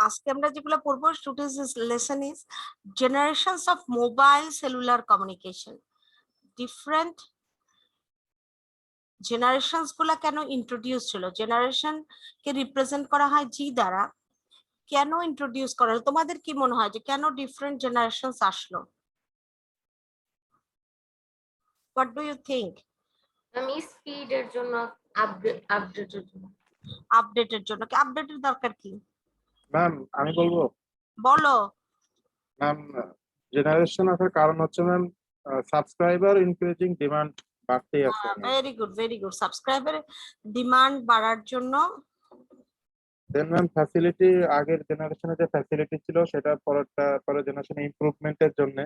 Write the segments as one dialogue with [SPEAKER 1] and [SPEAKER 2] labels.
[SPEAKER 1] আজকে আমরা যেগুলো পড়বো, today's lesson is generations of mobile cellular communication. Different generations গুলা কেন ইন্ট্রোডিউস ছিল, জেনারেশন কে রিপ্রেজেন্ট করা হয় জি দ্বারা, কেন ইন্ট্রোডিউস করা হলো? তোমাদের কি মনে হয় যে কেন ডিফারেন্ট জেনারেশনস আসলো? What do you think?
[SPEAKER 2] আমি স্পিডের জন্য, আপডেটের জন্য।
[SPEAKER 1] আপডেটের জন্য? কি আপডেটের দরকার কি?
[SPEAKER 3] ম্যাম আমি বলবো।
[SPEAKER 1] বলো।
[SPEAKER 3] ম্যাম জেনারেশন আসার কারণ হচ্ছে ম্যাম সাবস্ক্রাইবার ইনক্রিজিং ডিমান্ড বাড়তেই আছে।
[SPEAKER 1] Very good, very good. সাবস্ক্রাইবারের ডিমান্ড বাড়ার জন্য।
[SPEAKER 3] দেন ম্যাম ফ্যাসিলিটি, আগের জেনারেশনে যে ফ্যাসিলিটি ছিল সেটা পরের জেনারেশনে ইমপ্রুভমেন্টের জন্য,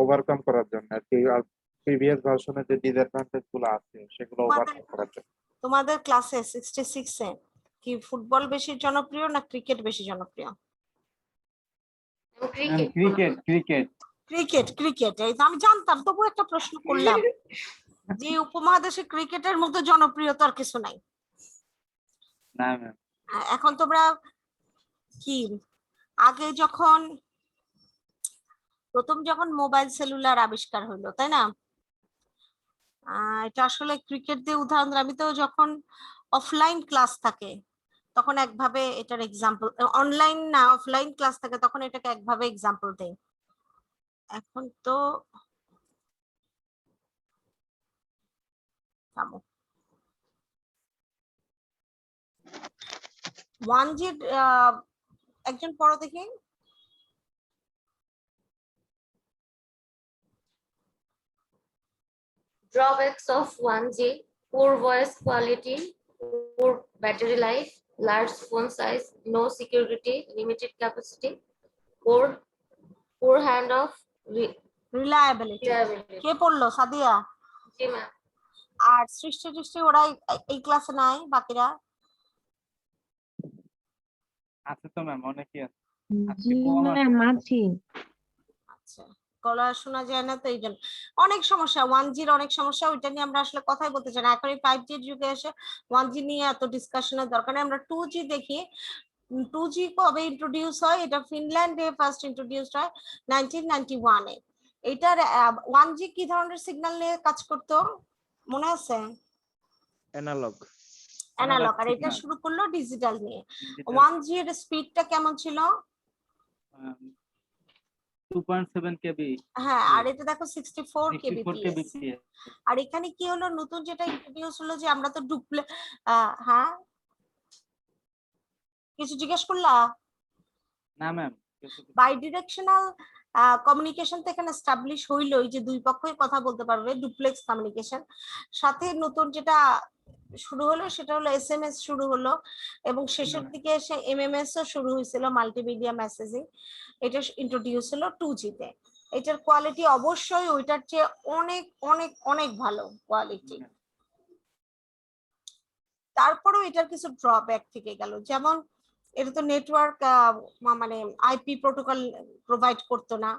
[SPEAKER 3] ওভারকাম করার জন্য আর কি। আর প্রিভিয়াস ভার্সনে যে ডিসঅ্যাডভান্টেজ গুলো আছে সেগুলো ওভারকাম করার জন্য।
[SPEAKER 1] তোমাদের ক্লাসে 66 এ কি ফুটবল বেশি জনপ্রিয় না ক্রিকেট বেশি জনপ্রিয়?
[SPEAKER 2] ক্রিকেট।
[SPEAKER 1] Cricket, cricket. এই তো আমি জানতাম, তবু একটা প্রশ্ন করলাম যে উপমহাদেশে ক্রিকেটের মতো জনপ্রিয়তার কিছু নাই।
[SPEAKER 3] না ম্যাম।
[SPEAKER 1] এখন তোমরা কি, আগে যখন প্রথম মোবাইল সেলুলার আবিষ্কার হলো, তাই না? এটা আসলে ক্রিকেট দিয়ে উদাহরণ। আমি তো যখন অফলাইন ক্লাস থাকে তখন একভাবে এটার এক্সাম্পল, অনলাইন না অফলাইন ক্লাস থাকে তখন এটাকে একভাবে এক্সাম্পল দেই। এখন তো 1G একজন পড়ো দেখি।
[SPEAKER 2] Drawbacks of 1G: poor voice quality, poor battery life, large phone size, no security, limited capacity, poor handoff,
[SPEAKER 1] reliability. কে পড়লো? সাদিয়া।
[SPEAKER 2] জি ম্যাম।
[SPEAKER 1] আর সৃষ্টি দৃষ্টি ওরা এই ক্লাসে নাই? বাকিরা
[SPEAKER 3] আছে তো ম্যাম, অনেকেই আছে।
[SPEAKER 1] আচ্ছা, গলা শোনা যায় না তো এই জন্য অনেক সমস্যা। 1Gর অনেক সমস্যা, ওইটা নিয়ে আমরা আসলে কথাই বলতে চাই না। এখন এই 5Gর যুগে এসে 1G নিয়ে এত ডিসকাশনের দরকার নেই। আমরা 2G দেখি। 2G কবে ইন্ট্রোডিউস হয়? এটা ফিনল্যান্ডে ফার্স্ট ইন্ট্রোডিউস হয় 1991 এ। এটার 1G কি ধরনের সিগন্যাল নিয়ে কাজ করতো মনে আছে?
[SPEAKER 3] অ্যানালগ।
[SPEAKER 1] অ্যানালগ। আর এটা শুরু করলো ডিজিটাল নিয়ে। 1G এর স্পিডটা কেমন ছিল?
[SPEAKER 3] 2.7 কেবি।
[SPEAKER 1] হ্যাঁ, আর এটা দেখো 64 কেবিপিএস। আর এখানে কি হলো, নতুন যেটা ইন্ট্রোডিউস হলো যে আমরা তো হ্যাঁ, কিছু জিজ্ঞেস করলা?
[SPEAKER 3] না ম্যাম।
[SPEAKER 1] বাই ডিরেকশনাল কমিউনিকেশন তো এখানে এস্টাবলিশ হইলোই, যে দুই পক্ষই কথা বলতে পারবে, ডুপ্লেক্স কমিউনিকেশন। সাথে নতুন যেটা শুরু হলো সেটা হলো এসএমএস শুরু হলো, এবং শেষের দিকে এসে এমএমএস ও শুরু হয়েছিল, মাল্টিমিডিয়া মেসেজিং। এটা ইন্ট্রোডিউস হলো 2G তে। এটার কোয়ালিটি অবশ্যই ওইটার চেয়ে অনেক অনেক অনেক ভালো কোয়ালিটি। তারপরেও এটার কিছু ড্রব্যাক থেকে গেল, যেমন এটা তো নেটওয়ার্ক মানে আইপি প্রোটোকল প্রোভাইড করতো না,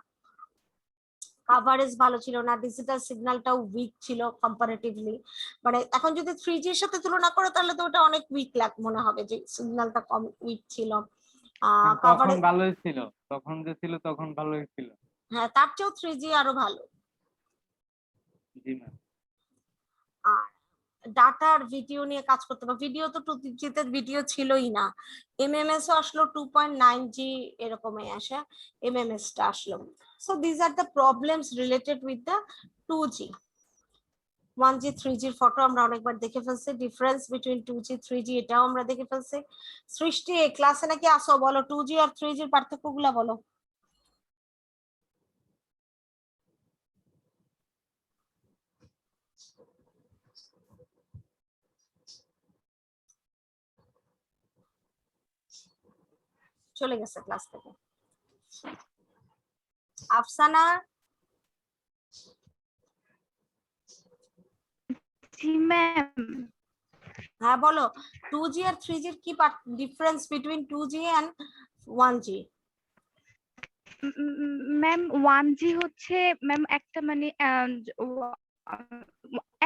[SPEAKER 1] কভারেজ ভালো ছিল না, ডিজিটাল সিগন্যালটাও উইক ছিল কম্পারেটিভলি। মানে এখন যদি 3G এর সাথে তুলনা করো তাহলে তো ওটা অনেক উইক মনে হবে, যে সিগন্যালটা কম উইক ছিল।
[SPEAKER 3] তখন ভালোই ছিল, তখন যে ছিল তখন ভালোই ছিল।
[SPEAKER 1] হ্যাঁ, তার চেয়েও 3G আরো ভালো।
[SPEAKER 3] জি ম্যাম।
[SPEAKER 1] আর ডাটার ভিডিও নিয়ে কাজ করতে হবে। ভিডিও তো 2G তে ভিডিও ছিলই না। এমএমএস ও আসলো 2.9G এরকমই আসে, এমএমএস টা আসলো। So this are the problems related with the 2G। 1G 3G photo আমরা অনেকবার দেখে ফেলছি। ডিফারেন্স বিটুইন 2G 3G এটাও আমরা দেখে ফেলছি। সৃষ্টি ক্লাসে নাকি আসো, বলো 2G আর 3G এর পার্থক্যগুলো বলো। চলে গেছে ক্লাস থেকে আফসানা।
[SPEAKER 4] জি ম্যাম।
[SPEAKER 1] হ্যাঁ বলো, 2G আর 3G এর কি difference between 2G and 1G?
[SPEAKER 4] Ma'am 1G হচ্ছে ম্যাম একটা মানে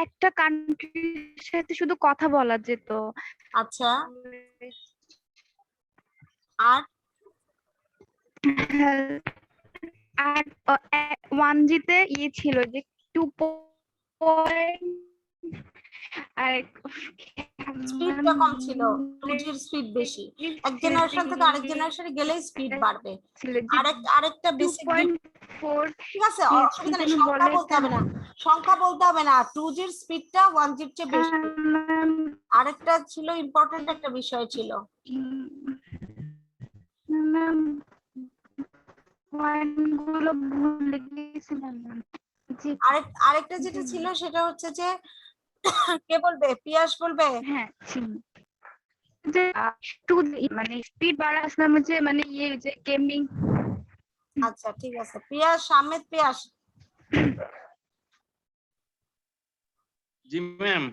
[SPEAKER 4] একটা কান্ট্রির সাথে শুধু কথা বলা যেত।
[SPEAKER 1] আচ্ছা, আর
[SPEAKER 4] হ্যাঁ, আর 1G তে ইয়ে ছিল যে 2 আর
[SPEAKER 1] স্পিডটা কম ছিল, 2G এর স্পিড বেশি। এক জেনারেশন থেকে আরেক জেনারেশনে গেলেই স্পিড বাড়বে।
[SPEAKER 4] ছিল যে
[SPEAKER 1] আরেকটা বেসিক
[SPEAKER 4] 2.4
[SPEAKER 1] ঠিক আছে,
[SPEAKER 4] কি
[SPEAKER 1] অসুবিধা নেই,
[SPEAKER 4] যেন
[SPEAKER 1] সংখ্যা
[SPEAKER 4] বলে
[SPEAKER 1] বলতে হবে না, সংখ্যা বলতে হবে না। 2G এর স্পিডটা 1G এর চেয়ে বেশি। আরেকটা ছিল ইম্পর্টেন্ট একটা বিষয় ছিল,
[SPEAKER 4] ম্যাম পয়েন্টগুলো ভুলে গেছিলাম ম্যাম। জি
[SPEAKER 1] আরেকটা যেটা ছিল সেটা হচ্ছে যে কে বলবে, পিয়াস বলবে?
[SPEAKER 4] হ্যাঁ ছিল যে 2G মানে স্পিড বাড়া আসলাম যে মানে ইয়ে যে গেমিং।
[SPEAKER 1] আচ্ছা ঠিক আছে, পিয়াস, আহমেদ পিয়াস।
[SPEAKER 5] জি ম্যাম।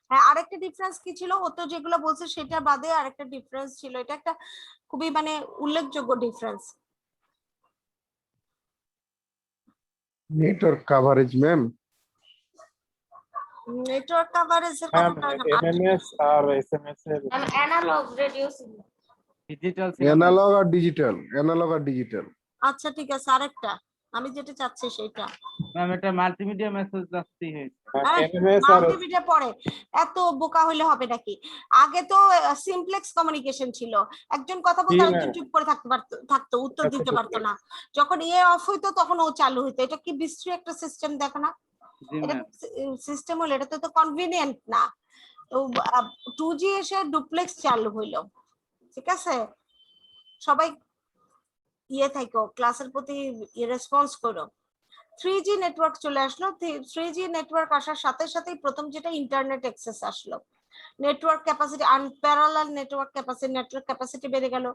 [SPEAKER 1] হ্যাঁ, আরেকটা ডিফারেন্স কি ছিল, ও তো যেগুলো বলছে সেটা বাদে আরেকটা ডিফারেন্স ছিল, এটা একটা খুবই মানে উল্লেখযোগ্য difference.
[SPEAKER 6] Network coverage ma'am.
[SPEAKER 1] Network কভারেজের কথা বলেন।
[SPEAKER 3] এমএমএস আর এসএমএস এর
[SPEAKER 2] analogue radio signal.
[SPEAKER 5] Digital
[SPEAKER 6] analogue আর ডিজিটাল, অ্যানালগ আর ডিজিটাল।
[SPEAKER 1] আচ্ছা ঠিক আছে, আরেকটা আমি যেটা চাচ্ছি সেটা
[SPEAKER 5] ম্যাম, এটা মাল্টিমিডিয়া মেসেজ আসতেই হয়েছে।
[SPEAKER 3] এমএমএস আর
[SPEAKER 1] মাল্টিমিডিয়া পরে এত বোকা হইলে হবে নাকি? আগে তো সিমপ্লেক্স কমিউনিকেশন ছিল, একজন কথা বলতো
[SPEAKER 3] জি,
[SPEAKER 1] আরেকজন
[SPEAKER 3] ma'am.
[SPEAKER 1] চুপ করে থাকতো, উত্তর
[SPEAKER 3] আচ্ছা,
[SPEAKER 1] দিতে
[SPEAKER 3] ঠিক
[SPEAKER 1] পারতো
[SPEAKER 3] আছে।
[SPEAKER 1] না। যখন ইয়ে অফ হইতো তখন ও চালু হইতো। এটা কি বিশ্রী একটা সিস্টেম, দেখো না?
[SPEAKER 5] জি
[SPEAKER 1] এটা
[SPEAKER 5] ম্যাম।
[SPEAKER 1] সিস্টেম হলো, এটা তো কনভিনিয়েন্ট না। তো 2G এসে ডুপ্লেক্স চালু হইলো, ঠিক আছে? সবাই ইয়ে থাকো, ক্লাসের প্রতি রেসপন্স করো। 3G নেটওয়ার্ক চলে আসলো। 3G নেটওয়ার্ক আসার সাথে সাথেই প্রথম যেটা ইন্টারনেট অ্যাক্সেস আসলো, network capacity, unparalleled network capacity বেড়ে গেল।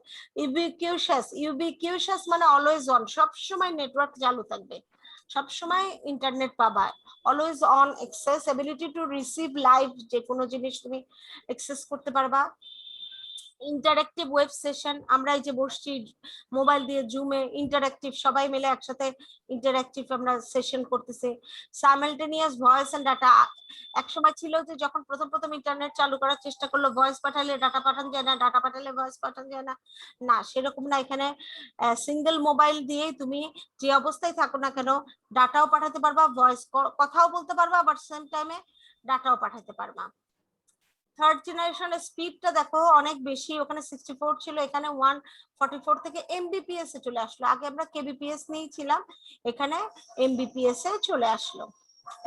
[SPEAKER 1] ইউবিকিউশাস মানে অলওয়েজ অন, সব সময় নেটওয়ার্ক চালু থাকবে, সব সময় ইন্টারনেট পাবা। Always on access, ability to receive live, যে কোনো জিনিস তুমি অ্যাক্সেস করতে পারবা। ইন্টারেক্টিভ ওয়েব সেশন, আমরা এই যে বসছি মোবাইল দিয়ে জুমে, ইন্টারেক্টিভ, সবাই মিলে একসাথে ইন্টারেক্টিভ আমরা সেশন করতেছি। সাইমালটেনিয়াস ভয়েস এন্ড ডাটা, এক সময় ছিল যে যখন প্রথম ইন্টারনেট চালু করার চেষ্টা করলো, ভয়েস পাঠালে ডাটা পাঠানো যায় না, ডাটা পাঠালে ভয়েস পাঠানো যায় না। না, সেরকম না, এখানে সিঙ্গেল মোবাইল দিয়েই তুমি যে অবস্থায় থাকো না কেন ডাটাও পাঠাতে পারবা, ভয়েস কথাও বলতে পারবা, আবার সেম টাইমে ডাটাও পাঠাতে পারবা। থার্ড জেনারেশনের স্পিডটা দেখো অনেক বেশি, ওখানে 64 ছিল, এখানে 144 থেকে এমবিপিএস এ চলে আসলো। আগে আমরা কেবিপিএস নিয়েছিলাম, এখানে এমবিপিএস এ চলে আসলো।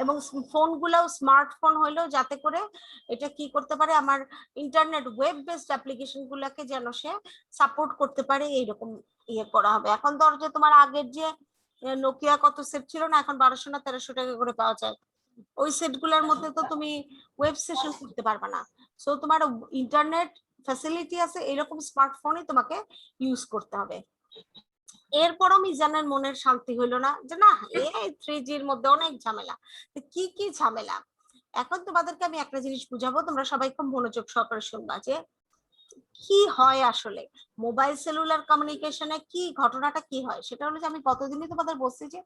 [SPEAKER 1] এবং ফোনগুলোও স্মার্টফোন হইলো, যাতে করে এটা কি করতে পারে, আমার ইন্টারনেট ওয়েব বেসড অ্যাপ্লিকেশন গুলাকে যেন সে সাপোর্ট করতে পারে, এইরকম ইয়ে করা হবে। এখন ধরো যে তোমার আগের যে নোকিয়া কত সেট ছিল না, এখন 1200 না 1300 টাকা করে পাওয়া যায়, ওই সেট গুলার মধ্যে তো তুমি ওয়েব সেশন করতে পারবে না। সো তোমার ইন্টারনেট ফ্যাসিলিটি আছে এরকম স্মার্টফোনই তোমাকে ইউজ করতে হবে। এরপরও মিজানের মনের শান্তি হইলো না, যে না এই 3Gর মধ্যে অনেক ঝামেলা। কি কি ঝামেলা, এখন তোমাদেরকে আমি একটা জিনিস বুঝাবো, তোমরা সবাই খুব মনোযোগ সহকারে শুনবা যে কি হয় আসলে মোবাইল সেলুলার কমিউনিকেশনে, কি ঘটনাটা কি হয়। সেটা হলো যে আমি গতদিনই তোমাদের বলছি যে,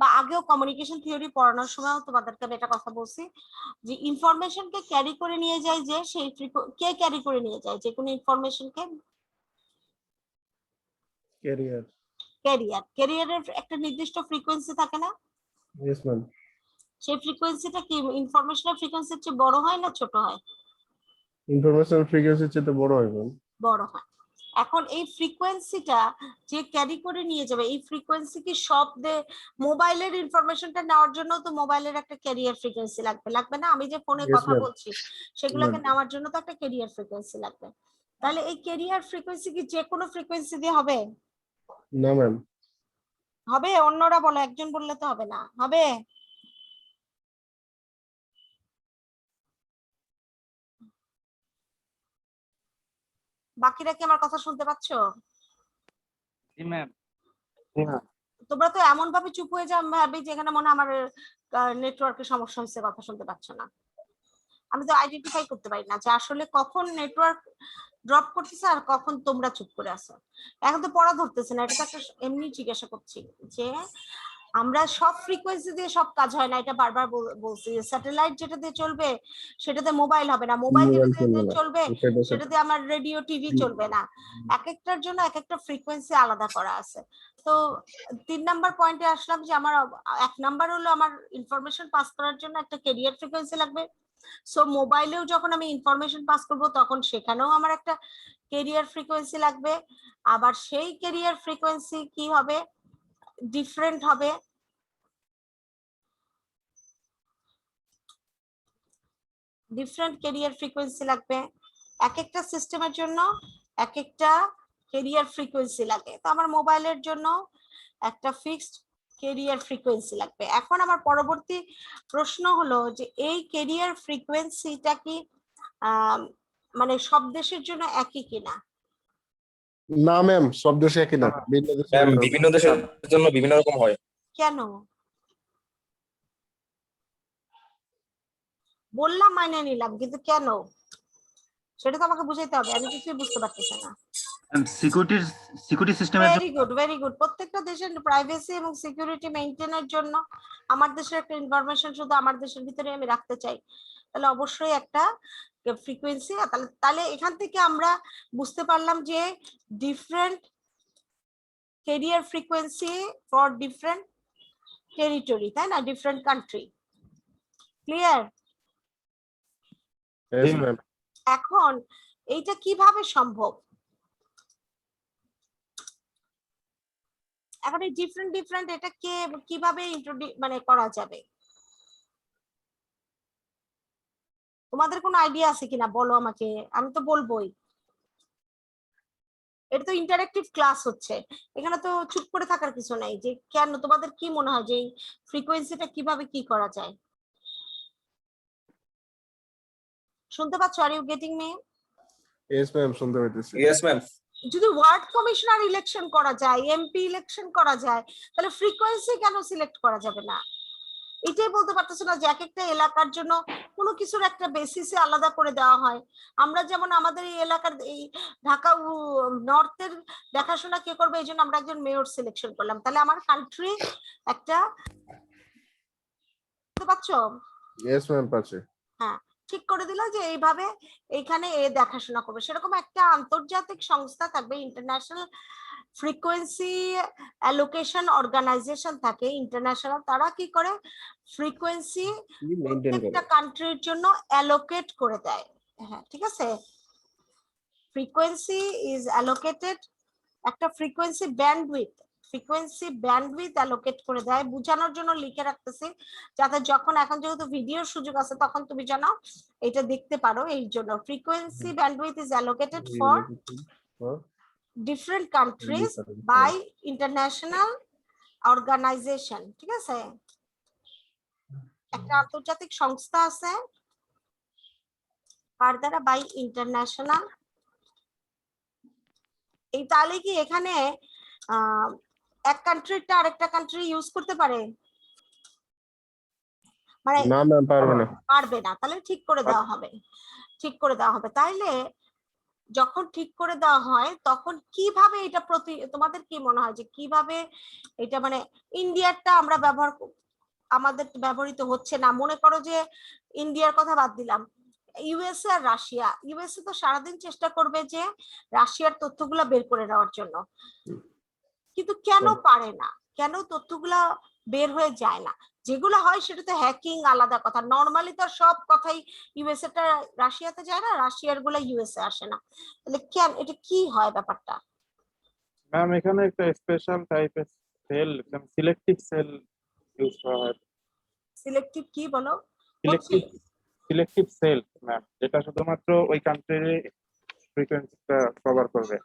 [SPEAKER 1] বা আগেও কমিউনিকেশন থিওরি পড়ানোর সময়ও তোমাদেরকে আমি একটা কথা বলছি, যে ইনফরমেশনকে ক্যারি করে নিয়ে যায়, যে সেই কে ক্যারি করে নিয়ে যায় যে কোনো ইনফরমেশনকে?
[SPEAKER 6] ক্যারিয়ার।
[SPEAKER 1] ক্যারিয়ারের একটা নির্দিষ্ট ফ্রিকোয়েন্সি থাকে না?
[SPEAKER 6] Yes ma'am.
[SPEAKER 1] সেই ফ্রিকোয়েন্সিটা কি ইনফরমেশনের ফ্রিকোয়েন্সির চেয়ে বড় হয় না ছোট হয়?
[SPEAKER 6] ইনফরমেশন ফ্রিকোয়েন্সির চেয়ে বড় হয় ম্যাম।
[SPEAKER 1] বড় হয়। এখন এই ফ্রিকোয়েন্সিটা যে ক্যারি করে নিয়ে যাবে, এই ফ্রিকোয়েন্সি কি শব্দে, মোবাইলের ইনফরমেশনটা নেওয়ার জন্য তো মোবাইলের একটা ক্যারিয়ার ফ্রিকোয়েন্সি লাগবে না? আমি যে ফোনে
[SPEAKER 6] Yes,
[SPEAKER 1] কথা
[SPEAKER 6] ma'am.
[SPEAKER 1] বলছি সেগুলোকে
[SPEAKER 6] Ma'am.
[SPEAKER 1] নেওয়ার জন্য তো একটা ক্যারিয়ার ফ্রিকোয়েন্সি লাগবে। তাহলে এই ক্যারিয়ার ফ্রিকোয়েন্সি কি যে কোনো ফ্রিকোয়েন্সি দিয়ে হবে?
[SPEAKER 6] না ম্যাম।
[SPEAKER 1] হবে? অন্যরা বলো, একজন বললে তো হবে না, হবে? বাকিরা কি আমার কথা শুনতে পাচ্ছ?
[SPEAKER 5] জি ম্যাম।
[SPEAKER 1] তোমরা তো এমন ভাবে চুপ হয়ে যাও, আমি ভাবি যে এখানে মনে হয় আমার নেটওয়ার্কের সমস্যা হচ্ছে, কথা শুনতে পাচ্ছ না। আমি তো আইডেন্টিফাই করতে পারি না যে আসলে কখন নেটওয়ার্ক ড্রপ করতেছে আর কখন তোমরা চুপ করে আছো। এখন তো পড়া ধরতেছে না, এটা তো একটা এমনি জিজ্ঞাসা করছি যে আমরা সব ফ্রিকোয়েন্সি দিয়ে সব কাজ হয় না, এটা বারবার বলছি। স্যাটেলাইট যেটা দিয়ে চলবে সেটাতে মোবাইল হবে না, মোবাইল
[SPEAKER 6] মোবাইল
[SPEAKER 1] যেটা দিয়ে চলবে
[SPEAKER 6] সেটা
[SPEAKER 1] সেটাতে আমার রেডিও টিভি চলবে না। এক একটার জন্য এক একটা ফ্রিকোয়েন্সি আলাদা করা আছে। তো 3 নাম্বার পয়েন্টে আসলাম যে আমার 1 নাম্বার হলো আমার ইনফরমেশন পাস করার জন্য একটা ক্যারিয়ার ফ্রিকোয়েন্সি লাগবে। সো মোবাইলেও যখন আমি ইনফরমেশন পাস করব তখন সেখানেও আমার একটা ক্যারিয়ার ফ্রিকোয়েন্সি লাগবে। আবার সেই ক্যারিয়ার ফ্রিকোয়েন্সি কি হবে, ডিফারেন্ট হবে। ডিফারেন্ট ক্যারিয়ার ফ্রিকোয়েন্সি লাগবে, এক একটা সিস্টেমের জন্য এক একটা ক্যারিয়ার ফ্রিকোয়েন্সি লাগে। তো আমার মোবাইলের জন্য একটা ফিক্সড ক্যারিয়ার ফ্রিকোয়েন্সি লাগবে। এখন আমার পরবর্তী প্রশ্ন হলো যে এই ক্যারিয়ার ফ্রিকোয়েন্সিটা কি মানে সব দেশের জন্য একই কিনা?
[SPEAKER 6] না ম্যাম, সব দেশে একই না, ভিন্ন দেশে
[SPEAKER 7] ম্যাম
[SPEAKER 6] ভিন্ন।
[SPEAKER 7] বিভিন্ন দেশের জন্য বিভিন্ন রকম হয়।
[SPEAKER 1] কেন? বললাম মাইনে নিলাম, কিন্তু কেন সেটা তো আমাকে বুঝাইতে হবে, আমি কিছুই বুঝতে পারতেছি না।
[SPEAKER 8] সিকিউরিটি সিস্টেমের
[SPEAKER 1] ভেরি গুড, ভেরি গুড। প্রত্যেকটা দেশের প্রাইভেসি এবং সিকিউরিটি মেইনটেইনের জন্য আমার দেশের একটা ইনফরমেশন শুধু আমার দেশের ভিতরে আমি রাখতে চাই, তাহলে অবশ্যই একটা ফ্রিকোয়েন্সি। তাহলে এখান থেকে আমরা বুঝতে পারলাম যে different career frequency for different territory, তাই না, different country. Clear?
[SPEAKER 6] Yes, ma'am.
[SPEAKER 1] এখন এইটা কিভাবে সম্ভব? এখন এই ডিফারেন্ট ডিফারেন্ট এটা কিভাবে মানে করা যাবে? তোমাদের কোনো আইডিয়া আছে কিনা বলো আমাকে, আমি তো বলবোই। এটা তো ইন্টারেক্টিভ ক্লাস হচ্ছে, এখানে তো চুপ করে থাকার কিছু নাই। যে কেন, তোমাদের কি মনে হয় যে এই ফ্রিকোয়েন্সিটা কিভাবে কি করা যায়? শুনতে পাচ্ছ? আর you getting me?
[SPEAKER 6] Yes, ma'am, শুনতে পাইতেছি।
[SPEAKER 7] Yes ma'am.
[SPEAKER 1] যদি ওয়ার্ড কমিশনার ইলেকশন করা যায়, এমপি ইলেকশন করা যায়, তাহলে ফ্রিকোয়েন্সি কেন সিলেক্ট করা যাবে না? এটাই বলতে পারতেছো না যে এক একটা এলাকার জন্য কোনো কিছুর একটা বেসিসে আলাদা করে দেওয়া হয়। আমরা যেমন আমাদের এই এলাকার এই ঢাকা নর্থের দেখাশোনা কে করবে, এই জন্য আমরা একজন মেয়র সিলেকশন করলাম। তাহলে আমার কান্ট্রি একটা, বুঝতে পারছো?
[SPEAKER 6] Yes, ma'am, পাচ্ছে।
[SPEAKER 1] হ্যাঁ, ঠিক করে দিল যে এইভাবে এইখানে এ দেখাশোনা করবে। সেরকম একটা আন্তর্জাতিক সংস্থা থাকবে, ইন্টারন্যাশনাল ফ্রিকোয়েন্সি অ্যালোকেশন অর্গানাইজেশন থাকে ইন্টারন্যাশনাল। তারা কি করে, ফ্রিকোয়েন্সি
[SPEAKER 6] মেইনটেইন করে।
[SPEAKER 1] প্রত্যেকটা কান্ট্রির জন্য অ্যালোকেট করে দেয়। হ্যাঁ, ঠিক আছে। ফ্রিকোয়েন্সি ইজ অ্যালোকেটেড, একটা ফ্রিকোয়েন্সি ব্যান্ডউইথ অ্যালোকেট করে দেয়। বোঝানোর জন্য লিখে রাখতেছি, যাতে যখন এখন যেহেতু ভিডিওর সুযোগ আছে তখন তুমি যেন এটা দেখতে পারো। এই জন্য frequency bandwidth is allocated for different countries by international organisation. ঠিক আছে, একটা আন্তর্জাতিক সংস্থা আছে, কার দ্বারা? By international. এই তাহলে কি এখানে এক কান্ট্রিটা আরেকটা কান্ট্রি ইউজ করতে পারে? মানে
[SPEAKER 6] না ম্যাম, পারবে না।
[SPEAKER 1] পারবে না। তাহলে ঠিক করে দেওয়া হবে, ঠিক করে দেওয়া হবে। তাইলে যখন ঠিক করে দেওয়া হয় তখন কিভাবে এটা তোমাদের কি মনে হয় যে কিভাবে এটা, মানে ইন্ডিয়ারটা আমরা আমাদের ব্যবহৃত হচ্ছে না। মনে করো যে ইন্ডিয়ার কথা বাদ দিলাম, ইউএসএ আর রাশিয়া। ইউএসএ তো সারাদিন চেষ্টা করবে যে রাশিয়ার তথ্যগুলা বের করে নেওয়ার জন্য, কিন্তু কেন পারে না? কেন তথ্যগুলা বের হয়ে যায় না? যেগুলো হয় সেটা তো হ্যাকিং আলাদা কথা, নরমালি তো সব কথাই ইউএসএ টা রাশিয়াতে যায় না, রাশিয়ার গুলা ইউএসএ আসে না। তাহলে কেন, এটা কি হয় ব্যাপারটা?
[SPEAKER 3] ম্যাম এখানে একটা স্পেশাল টাইপের সেল, সিলেক্টিভ সেল ইউজ করা হয়।
[SPEAKER 1] সিলেক্টিভ কি বলো?
[SPEAKER 3] সিলেক্টিভ সেল ম্যাম, যেটা শুধুমাত্র ওই কান্ট্রির ফ্রিকোয়েন্সিটা কভার করবে।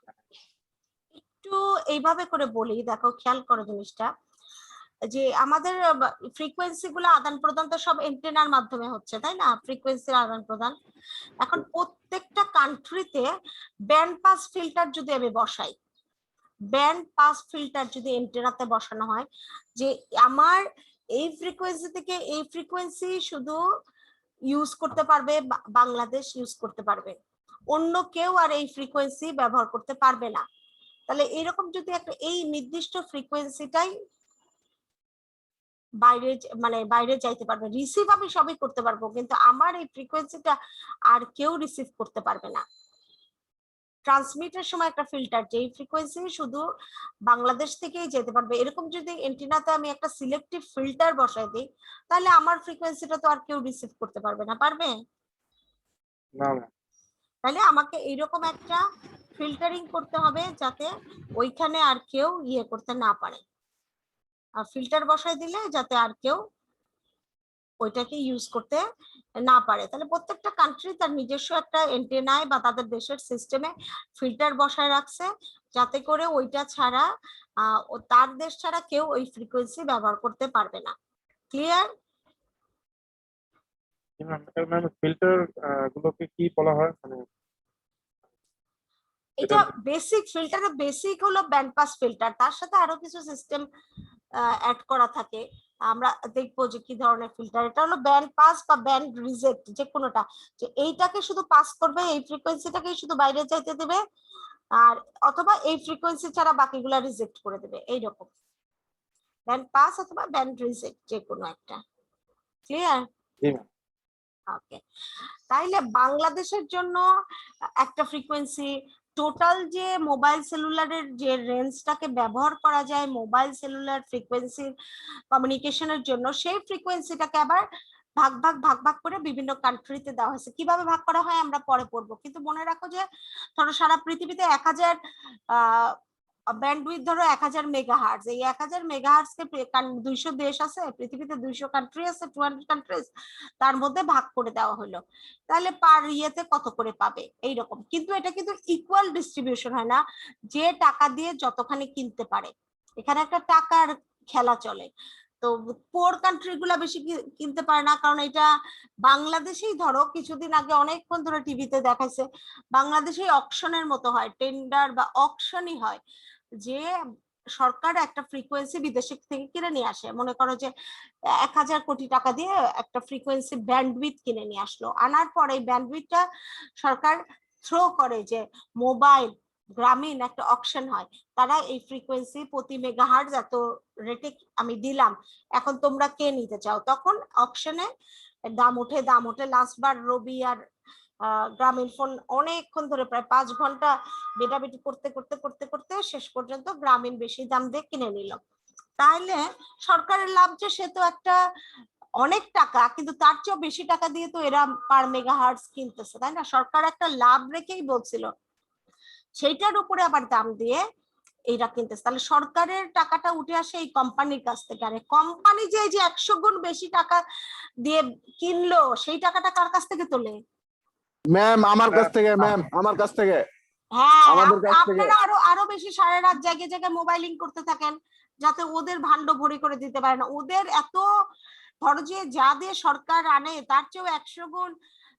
[SPEAKER 1] একটু এইভাবে করে বলি, দেখো খেয়াল করো জিনিসটা, যে আমাদের ফ্রিকোয়েন্সি গুলো আদান প্রদান তো সব এন্টেনার মাধ্যমে হচ্ছে, তাই না? ফ্রিকোয়েন্সির আদান প্রদান। এখন প্রত্যেকটা কান্ট্রিতে ব্যান্ড পাস ফিল্টার যদি আমি বসাই, ব্যান্ড পাস ফিল্টার যদি এন্টেনাতে বসানো হয় যে আমার এই ফ্রিকোয়েন্সি থেকে এই ফ্রিকোয়েন্সি শুধু ইউজ করতে পারবে বাংলাদেশ, ইউজ করতে পারবে, অন্য কেউ আর এই ফ্রিকোয়েন্সি ব্যবহার করতে পারবে না। তাহলে এরকম যদি একটা এই নির্দিষ্ট ফ্রিকোয়েন্সিটাই বাইরে যাইতে পারবে, রিসিভ আমি সবই করতে পারবো, কিন্তু আমার এই ফ্রিকোয়েন্সিটা আর কেউ রিসিভ করতে পারবে না। ট্রান্সমিটের সময় একটা ফিল্টার, যেই ফ্রিকোয়েন্সি শুধু বাংলাদেশ থেকেই যেতে পারবে, এরকম যদি এন্টিনাতে আমি একটা সিলেক্টিভ ফিল্টার বসাই দিই, তাহলে আমার ফ্রিকোয়েন্সিটা তো আর কেউ রিসিভ করতে পারবে না, পারবে?
[SPEAKER 3] না ম্যাম।
[SPEAKER 1] তাহলে আমাকে এইরকম একটা ফিল্টারিং করতে হবে যাতে ওইখানে আর কেউ ইয়ে করতে না পারে, আর ফিল্টার বসাই দিলে যাতে আর কেউ ওইটাকে ইউজ করতে না পারে। তাহলে প্রত্যেকটা কান্ট্রি তার নিজস্ব একটা এন্টেনায় বা তাদের দেশের সিস্টেমে ফিল্টার বসায় রাখছে, যাতে করে ওইটা ছাড়া তার দেশ ছাড়া কেউ ওই ফ্রিকোয়েন্সি ব্যবহার করতে পারবে না। ক্লিয়ার?
[SPEAKER 3] ম্যাম ফিল্টার গুলোকে কি বলা হয়? মানে
[SPEAKER 1] এটা বেসিক ফিল্টারে বেসিক হলো ব্যান্ড পাস ফিল্টার, তার সাথে আরো কিছু সিস্টেম অ্যাড করা থাকে, আমরা দেখবো যে কি ধরনের ফিল্টার। এটা হলো ব্যান্ড পাস বা ব্যান্ড রিজেক্ট, যে কোনোটা, যে এইটাকে শুধু পাস করবে, এই ফ্রিকোয়েন্সিটাকে শুধু বাইরে যাইতে দেবে, আর অথবা এই ফ্রিকোয়েন্সি ছাড়া বাকিগুলা রিজেক্ট করে দেবে, এইরকম ব্যান্ড পাস অথবা ব্যান্ড রিজেক্ট যে কোনো একটা। ক্লিয়ার?
[SPEAKER 3] জি ম্যাম।
[SPEAKER 1] ওকে, তাইলে বাংলাদেশের জন্য একটা ফ্রিকোয়েন্সি, টোটাল যে মোবাইল সেলুলারের যে রেঞ্জটাকে ব্যবহার করা যায় মোবাইল সেলুলার ফ্রিকোয়েন্সির কমিউনিকেশনের জন্য, সেই ফ্রিকোয়েন্সিটাকে আবার ভাগ ভাগ ভাগ ভাগ করে বিভিন্ন কান্ট্রিতে দেওয়া হয়েছে। কিভাবে ভাগ করা হয় আমরা পরে পড়বো, কিন্তু মনে রাখো যে ধরো সারা পৃথিবীতে 1000 ব্যান্ডউইথ, ধরো 1000 মেগাহার্টজ, এই 1000 মেগাহার্টজ কে 200 দেশ আছে পৃথিবীতে, 200 কান্ট্রি আছে, 200 কান্ট্রিজ, তার মধ্যে ভাগ করে দেওয়া হলো। তাহলে পার ইয়েতে কত করে পাবে এইরকম, কিন্তু এটা কিন্তু ইকুয়াল ডিস্ট্রিবিউশন হয় না, যে টাকা দিয়ে যতখানি কিনতে পারে, এখানে একটা টাকার খেলা চলে। তো পোর কান্ট্রি গুলা বেশি কিনতে পারে না, কারণ এটা বাংলাদেশেই ধরো কিছুদিন আগে অনেকক্ষণ ধরে টিভিতে দেখাইছে, বাংলাদেশেই অকশনের মতো হয়, টেন্ডার বা অকশনই হয়, যে সরকার একটা ফ্রিকোয়েন্সি বিদেশ থেকে কিনে নিয়ে আসে, মনে করো যে 1000 কোটি টাকা দিয়ে একটা ফ্রিকোয়েন্সি ব্যান্ডউইথ কিনে নিয়ে আসলো, আনার পরে এই ব্যান্ডউইথটা সরকার থ্রো করে যে মোবাইল গ্রামীণ একটা অকশন হয়, তারা এই ফ্রিকোয়েন্সি প্রতি মেগাহার্টজ এত রেটে আমি দিলাম, এখন তোমরা কে নিতে চাও, তখন অকশনে দাম ওঠে। লাস্ট বার রবি আর গ্রামীণ ফোন অনেকক্ষণ ধরে প্রায় 5 ঘন্টা বেটাবেটি করতে করতে করতে করতে শেষ পর্যন্ত গ্রামীণ বেশি দাম দিয়ে কিনে নিল। তাহলে সরকারের লাভ যে, সে তো একটা অনেক টাকা, কিন্তু তার চেয়েও বেশি টাকা দিয়ে তো এরা পার মেগাহার্টজ কিনতেছে, তাই না? সরকার একটা লাভ রেখেই বলছিল, সেইটার উপরে আবার দাম দিয়ে এইটা কিনতেছে। তাহলে সরকারের টাকাটা উঠে আসে এই কোম্পানির কাছ থেকে, আর কোম্পানি যে 100 গুণ বেশি টাকা দিয়ে কিনলো, সেই টাকাটা কার কাছ থেকে তোলে?
[SPEAKER 6] ম্যাম আমার কাছ থেকে, ম্যাম আমার কাছ থেকে।
[SPEAKER 1] হ্যাঁ,
[SPEAKER 6] আমাদের কাছ থেকে।
[SPEAKER 1] আপনারা আরো বেশি সারা রাত জায়গায় জায়গায় মোবাইলিং করতে থাকেন, যাতে ওদের ভান্ড ভরি করে দিতে পারে না। ওদের এত, ধরো যে যা দিয়ে সরকার আনে তার চেয়েও 100 গুণ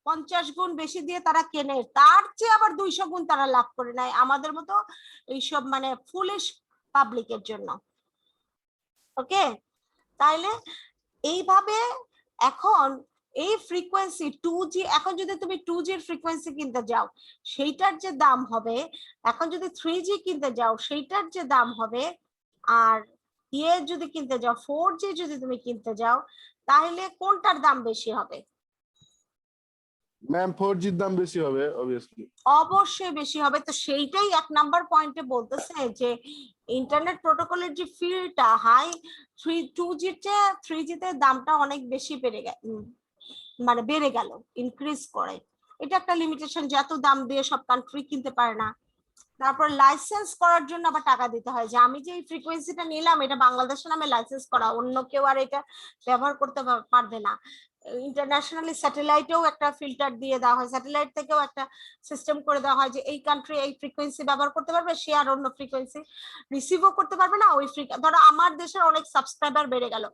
[SPEAKER 1] 50 গুণ বেশি দিয়ে তারা কেনে, তার চেয়ে আবার 200 গুণ তারা লাভ করে নেয় আমাদের মতো এইসব মানে ফুলিশ পাবলিকের জন্য। ওকে, তাইলে এইভাবে এখন এই ফ্রিকোয়েন্সি 2G, এখন যদি তুমি 2G এর ফ্রিকোয়েন্সি কিনতে যাও সেইটার যে দাম হবে, এখন যদি 3G কিনতে যাও সেইটার যে দাম হবে, আর যদি কিনতে যাও 4G যদি তুমি কিনতে যাও, তাহলে কোনটার দাম বেশি হবে?
[SPEAKER 6] ম্যাম 4G দাম বেশি হবে অবভিয়াসলি।
[SPEAKER 1] অবশ্যই বেশি হবে। তো সেইটাই 1 নাম্বার পয়েন্টে বলতেছে যে ইন্টারনেট প্রোটোকলের যে ফিটা হাই, 2G তে 3G তে দামটা অনেক বেশি বেড়ে গেল, ইনক্রিজ করে। এটা একটা লিমিটেশন, যে এত দাম দিয়ে সব কান্ট্রি কিনতে পারে না। তারপর লাইসেন্স করার জন্য আবার টাকা দিতে হয়, যে আমি যে এই ফ্রিকোয়েন্সিটা নিলাম এটা বাংলাদেশের নামে লাইসেন্স করা, অন্য কেউ আর এটা ব্যবহার করতে পারবে না। ইন্টারন্যাশনালি স্যাটেলাইটেও একটা ফিল্টার দিয়ে দেওয়া হয়, স্যাটেলাইট থেকেও একটা সিস্টেম করে দেওয়া হয় যে এই কান্ট্রি এই ফ্রিকোয়েন্সি ব্যবহার করতে পারবে, সে আর অন্য ফ্রিকোয়েন্সি রিসিভও করতে পারবে না। ওই ধরো আমার দেশের অনেক সাবস্ক্রাইবার বেড়ে গেল,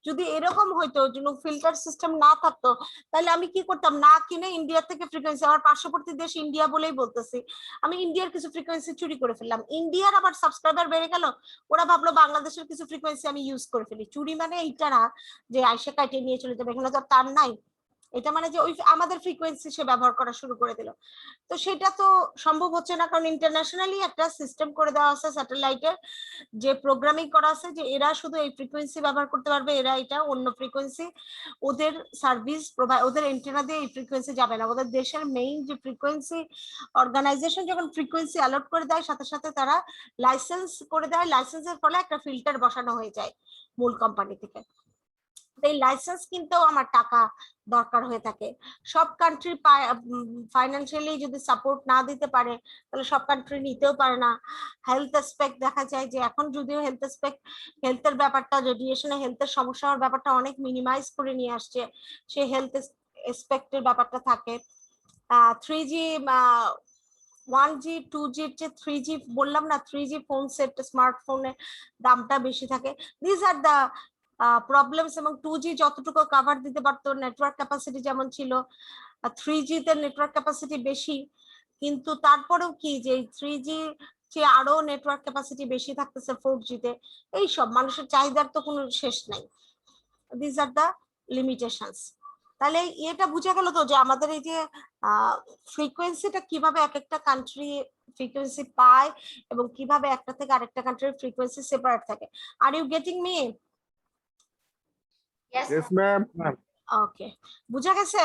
[SPEAKER 1] যদি এরকম হইতো যে ফিল্টার সিস্টেম না থাকতো, তাহলে আমি কি করতাম, না কিনে ইন্ডিয়া থেকে ফ্রিকোয়েন্সি, আমার পার্শ্ববর্তী দেশ ইন্ডিয়া বলেই বলতেছি, আমি ইন্ডিয়ার কিছু ফ্রিকোয়েন্সি চুরি করে ফেললাম, ইন্ডিয়ার আবার সাবস্ক্রাইবার বেড়ে গেল, ওরা ভাবলো বাংলাদেশের কিছু ফ্রিকোয়েন্সি আমি ইউজ করে ফেলি। চুরি মানে এইটা না যে আইসা কাটিয়ে নিয়ে চলে যাবে, এখানে তো তার নাই, এটা মানে যে ওই আমাদের ফ্রিকোয়েন্সি সে ব্যবহার করা শুরু করে দিল। তো সেটা তো সম্ভব হচ্ছে না, কারণ ইন্টারন্যাশনালি একটা সিস্টেম করে দেওয়া আছে স্যাটেলাইটের, যে প্রোগ্রামিং করা আছে যে এরা শুধু এই ফ্রিকোয়েন্সি ব্যবহার করতে পারবে, এরা এটা অন্য ফ্রিকোয়েন্সি ওদের সার্ভিস প্রোভাইড, ওদের এন্টেনা দিয়ে এই ফ্রিকোয়েন্সি যাবে না। ওদের দেশের মেইন যে ফ্রিকোয়েন্সি অর্গানাইজেশন যখন ফ্রিকোয়েন্সি অ্যালট করে দেয়, সাথে সাথে তারা লাইসেন্স করে দেয়, লাইসেন্সের ফলে একটা ফিল্টার বসানো হয়ে যায় মূল কোম্পানি থেকে। এই লাইসেন্স কিনতেও আমার টাকা দরকার হয়ে থাকে। সব কান্ট্রি ফাইন্যান্সিয়ালি যদি সাপোর্ট না দিতে পারে তাহলে সব কান্ট্রি নিতেও পারে না। হেলথ এসপেক্ট দেখা যায় যে এখন যদিও হেলথ এসপেক্ট, হেলথের ব্যাপারটা, রেডিয়েশনে হেলথের সমস্যা হওয়ার ব্যাপারটা অনেক মিনিমাইজ করে নিয়ে আসছে, সেই হেলথ এসপেক্টের ব্যাপারটা থাকে। 3G 1G 2G যে 3G বললাম না, 3G ফোন সেট স্মার্টফোনের দামটা বেশি থাকে। This are the problems. এবং 2G যতটুকু কভার দিতে পারতো, নেটওয়ার্ক ক্যাপাসিটি যেমন ছিল, 3G তে নেটওয়ার্ক ক্যাপাসিটি বেশি, কিন্তু তারপরেও কি যে 3G যে আরো নেটওয়ার্ক ক্যাপাসিটি বেশি থাকতেছে 4G তে। এইসব মানুষের চাহিদার তো কোনো শেষ নাই। This are the limitations. তাহলে এটা বোঝা গেল তো যে আমাদের এই যে ফ্রিকোয়েন্সিটা কিভাবে এক একটা কান্ট্রি ফ্রিকোয়েন্সি পায় এবং কিভাবে একটা থেকে আরেকটা কান্ট্রির ফ্রিকোয়েন্সি সেপারেট থাকে। Are you getting me?
[SPEAKER 2] Yes,
[SPEAKER 6] Yes, ma'am.
[SPEAKER 1] Okay, বুঝা গেছে?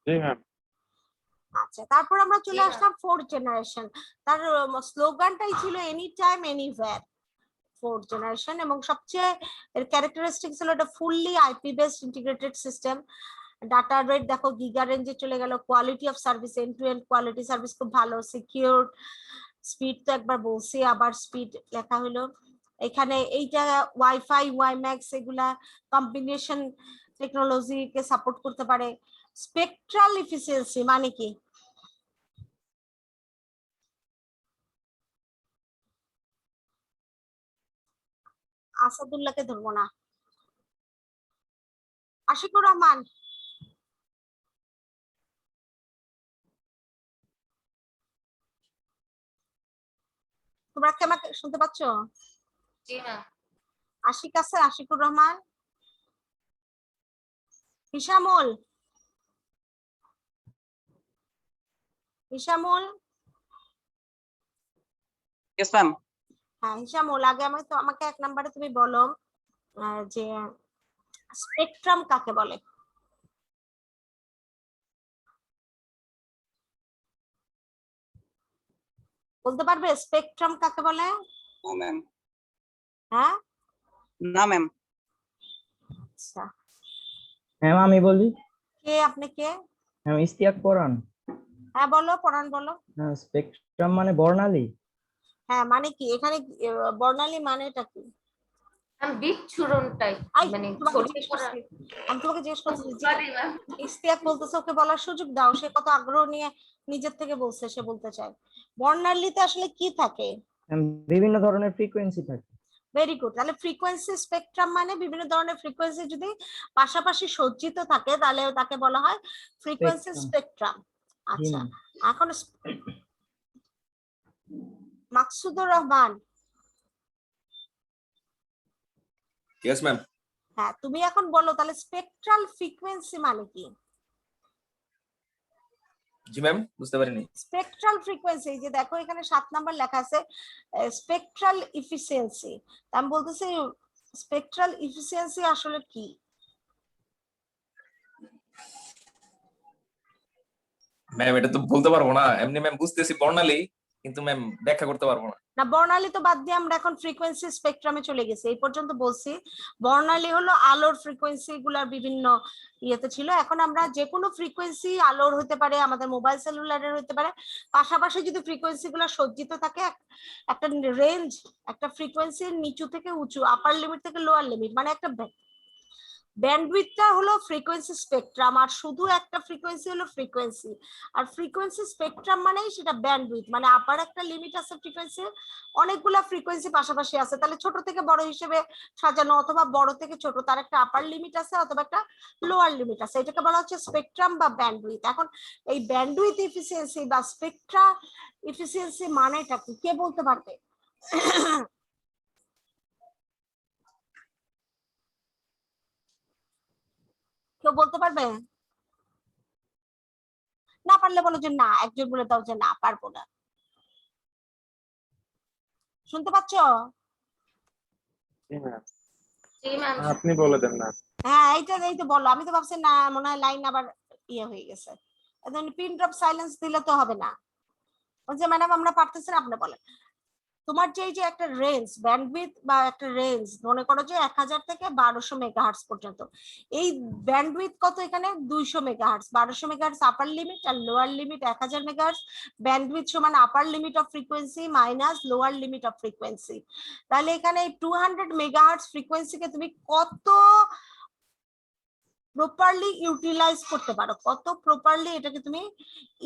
[SPEAKER 3] জি ম্যাম।
[SPEAKER 1] আচ্ছা, তারপর আমরা চলে
[SPEAKER 2] জি,
[SPEAKER 1] আসলাম ফোর্থ জেনারেশন। তার স্লোগানটাই ছিল any time anywhere, fourth generation. এবং সবচেয়ে এর ক্যারেক্টারিস্টিক ছিল এটা fully IP based integrated system. Data rate দেখো গিগা রেঞ্জে চলে গেল। Quality of service, end to end quality service খুব ভালো, সিকিউর। স্পিড তো একবার বলছি, আবার স্পিড লেখা হলো এখানে। এইটা ওয়াইফাই, ওয়াইম্যাক্স এগুলা কম্বিনেশন টেকনোলজিকে সাপোর্ট করতে পারে। স্পেকট্রাল এফিসিয়েন্সি মানে কি? আসাদুল্লাহকে ধরবো না, আশিকুর রহমান। তোমরা কি আমাকে শুনতে পাচ্ছ?
[SPEAKER 2] জি ম্যাম।
[SPEAKER 1] আশিক আছে, আশিকুর রহমান, হিশামুল, হিশামুল।
[SPEAKER 5] Yes, ma'am.
[SPEAKER 1] হ্যাঁ হিশামুল, আগে আমাকে 1 নম্বরে তুমি বলো যে স্পেকট্রাম কাকে বলে? বলতে পারবে স্পেকট্রাম কাকে বলে?
[SPEAKER 5] No, ma'am.
[SPEAKER 1] হ্যাঁ
[SPEAKER 5] No, ma'am.
[SPEAKER 1] আচ্ছা,
[SPEAKER 9] ম্যাম আমি বলি,
[SPEAKER 1] কে আপনি কে?
[SPEAKER 9] ম্যাম ইশতিয়াক পরান।
[SPEAKER 1] হ্যাঁ বলো, পড়ান বলো।
[SPEAKER 9] স্পেকট্রাম মানে বর্ণালী।
[SPEAKER 1] হ্যাঁ মানে কি এখানে বর্ণালী মানেটা কি?
[SPEAKER 2] ম্যাম বিচ্ছুরণটাই
[SPEAKER 1] আই
[SPEAKER 2] মানে
[SPEAKER 1] তোমাকে
[SPEAKER 2] ছড়িয়ে
[SPEAKER 1] জিজ্ঞেস
[SPEAKER 2] পড়া।
[SPEAKER 1] করছি, আমি তোমাকে জিজ্ঞেস করছি যে
[SPEAKER 2] সরি ম্যাম।
[SPEAKER 1] ইশতিয়াক বলতেছে, ওকে বলার সুযোগ দাও, সে কত আগ্রহ নিয়ে নিজের থেকে বলছে, সে বলতে চায়। বর্ণালীতে আসলে কি থাকে?
[SPEAKER 9] বিভিন্ন ধরনের ফ্রিকোয়েন্সি থাকে।
[SPEAKER 1] Very good. তাহলে ফ্রিকোয়েন্সি স্পেকট্রাম মানে বিভিন্ন ধরনের ফ্রিকোয়েন্সি যদি পাশাপাশি সজ্জিত থাকে তাহলে তাকে বলা হয় ফ্রিকোয়েন্সি
[SPEAKER 9] Spectrum.
[SPEAKER 1] স্পেকট্রাম।
[SPEAKER 9] জি
[SPEAKER 1] আচ্ছা,
[SPEAKER 9] ম্যাম।
[SPEAKER 1] এখন মাকসুদুর রহমান,
[SPEAKER 7] ইয়েস ম্যাম।
[SPEAKER 1] হ্যাঁ তুমি এখন বলো তাহলে স্পেকট্রাল ফ্রিকোয়েন্সি মানে কি?
[SPEAKER 7] জি ম্যাম, বুঝতে পারিনি।
[SPEAKER 1] স্পেকট্রাল ফ্রিকোয়েন্সি, যে দেখো এখানে 7 নাম্বার লেখা আছে স্পেকট্রাল এফিসিয়েন্সি। আমি বলতেছি স্পেকট্রাল এফিসিয়েন্সি আসলে কি?
[SPEAKER 7] ম্যাম এটা তো বলতে পারবো না, এমনি ম্যাম বুঝতেছি বর্ণালী, কিন্তু ম্যাম ব্যাখ্যা করতে পারবো না।
[SPEAKER 1] না বর্ণালী তো বাদ দিয়ে আমরা এখন ফ্রিকোয়েন্সি স্পেকট্রামে চলে গেছি। এই পর্যন্ত বলছি বর্ণালী হলো আলোর ফ্রিকোয়েন্সি গুলার বিভিন্ন ইয়েতে ছিল। এখন আমরা যে কোনো ফ্রিকোয়েন্সি আলোর হতে পারে, আমাদের মোবাইল সেলুলারের হতে পারে, পাশাপাশি যদি ফ্রিকোয়েন্সি গুলা সজ্জিত থাকে একটা রেঞ্জ, একটা ফ্রিকোয়েন্সির নিচু থেকে উঁচু, আপার লিমিট থেকে লোয়ার লিমিট, মানে একটা ব্যান্ডউইথটা হলো ফ্রিকোয়েন্সি স্পেকট্রাম, আর শুধু একটা ফ্রিকোয়েন্সি হলো ফ্রিকোয়েন্সি। আর ফ্রিকোয়েন্সি স্পেকট্রাম মানেই সেটা ব্যান্ডউইথ, মানে আপার একটা লিমিট আছে ফ্রিকোয়েন্সি, অনেকগুলা ফ্রিকোয়েন্সি পাশাপাশি আছে, তাহলে ছোট থেকে বড় হিসেবে সাজানো, অথবা বড় থেকে ছোট, তার একটা আপার লিমিট আছে অথবা একটা লোয়ার লিমিট আছে, এটাকে বলা হচ্ছে স্পেকট্রাম বা ব্যান্ডউইথ। এখন এই ব্যান্ডউইথ এফিসিয়েন্সি বা স্পেকট্রা এফিসিয়েন্সি মানেটা কি কে বলতে পারবে? কেউ বলতে পারবে? না পারলে বলো যে না, একজন বলে দাও যে না পারবো না। শুনতে পাচ্ছ?
[SPEAKER 3] জি ম্যাম,
[SPEAKER 2] জি ম্যাম।
[SPEAKER 3] আপনি বলে দেন না।
[SPEAKER 1] হ্যাঁ এই তো বলো, আমি তো ভাবছি না মনে হয় লাইন আবার ইয়ে হয়ে গেছে। পিন ড্রপ সাইলেন্স দিলে তো হবে না। বলছে ম্যাডাম আমরা পারতেছি না, আপনি বলেন। তোমার যে এই যে একটা রেঞ্জ ব্যান্ডউইথ বা একটা রেঞ্জ মনে করো যে 1000 থেকে 1200 মেগাহার্টজ পর্যন্ত, এই ব্যান্ডউইথ কত এখানে 200 মেগাহার্টজ, 1200 মেগাহার্টজ আপার লিমিট আর লোয়ার লিমিট 1000 মেগাহার্টজ। ব্যান্ডউইথ সমান আপার limit of frequency minus lower limit of frequency. তাহলে এখানে 200 মেগাহার্টজ ফ্রিকোয়েন্সিকে তুমি কত প্রপারলি ইউটিলাইজ করতে পারো, কত প্রপারলি এটাকে তুমি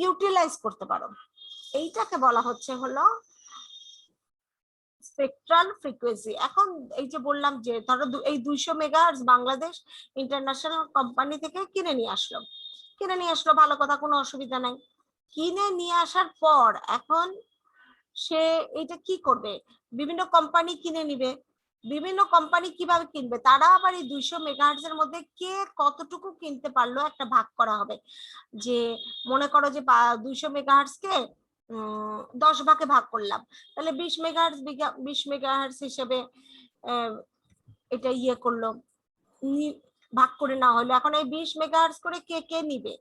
[SPEAKER 1] ইউটিলাইজ করতে পারো, এইটাকে বলা হচ্ছে হলো স্পেকট্রাল ফ্রিকোয়েন্সি। এখন এই যে বললাম যে ধরো এই 200 মেগাহার্টজ বাংলাদেশ ইন্টারন্যাশনাল কোম্পানি থেকে কিনে নিয়ে আসলো, ভালো কথা, কোনো অসুবিধা নাই। কিনে নিয়ে আসার পর এখন সে এটা কি করবে, বিভিন্ন কোম্পানি কিনে নিবে। বিভিন্ন কোম্পানি কিভাবে কিনবে, তারা আবার এই 200 মেগাহার্টজ এর মধ্যে কে কতটুকু কিনতে পারলো একটা ভাগ করা হবে। যে মনে করো যে 200 মেগাহার্টজ কে 10 ভাগে ভাগ করলাম, তাহলে 20 মেগাহার্টজ হিসেবে এটা ইয়ে করলো, ভাগ করে নেওয়া হলো। এখন এই 20 মেগাহার্টজ করে কে কে নিবে,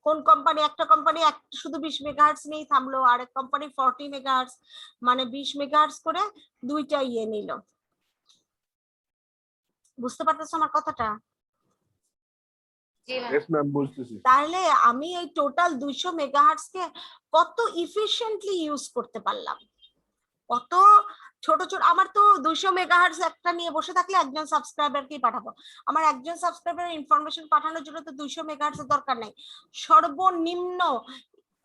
[SPEAKER 1] কোন কোম্পানি, একটা কোম্পানি শুধু 20 মেগাহার্টজ নিয়েই থামলো, আরেক কোম্পানি 40 মেগাহার্টজ, মানে 20 মেগাহার্টজ করে দুইটা ইয়ে নিল। বুঝতে পারতেছো আমার কথাটা?
[SPEAKER 2] জি ম্যাম।
[SPEAKER 6] Yes, ma'am, বুঝতেছি।
[SPEAKER 1] তাহলে আমি এই টোটাল 200 মেগাহার্টজ কে কত ইফিশিয়েন্টলি ইউজ করতে পারলাম, কত ছোট ছোট। আমার তো 200 মেগাহার্টজ একটা নিয়ে বসে থাকলে একজন সাবস্ক্রাইবারকেই পাঠাবো, আমার একজন সাবস্ক্রাইবার ইনফরমেশন পাঠানোর জন্য তো 200 মেগাহার্টজ দরকার নাই। সর্বনিম্ন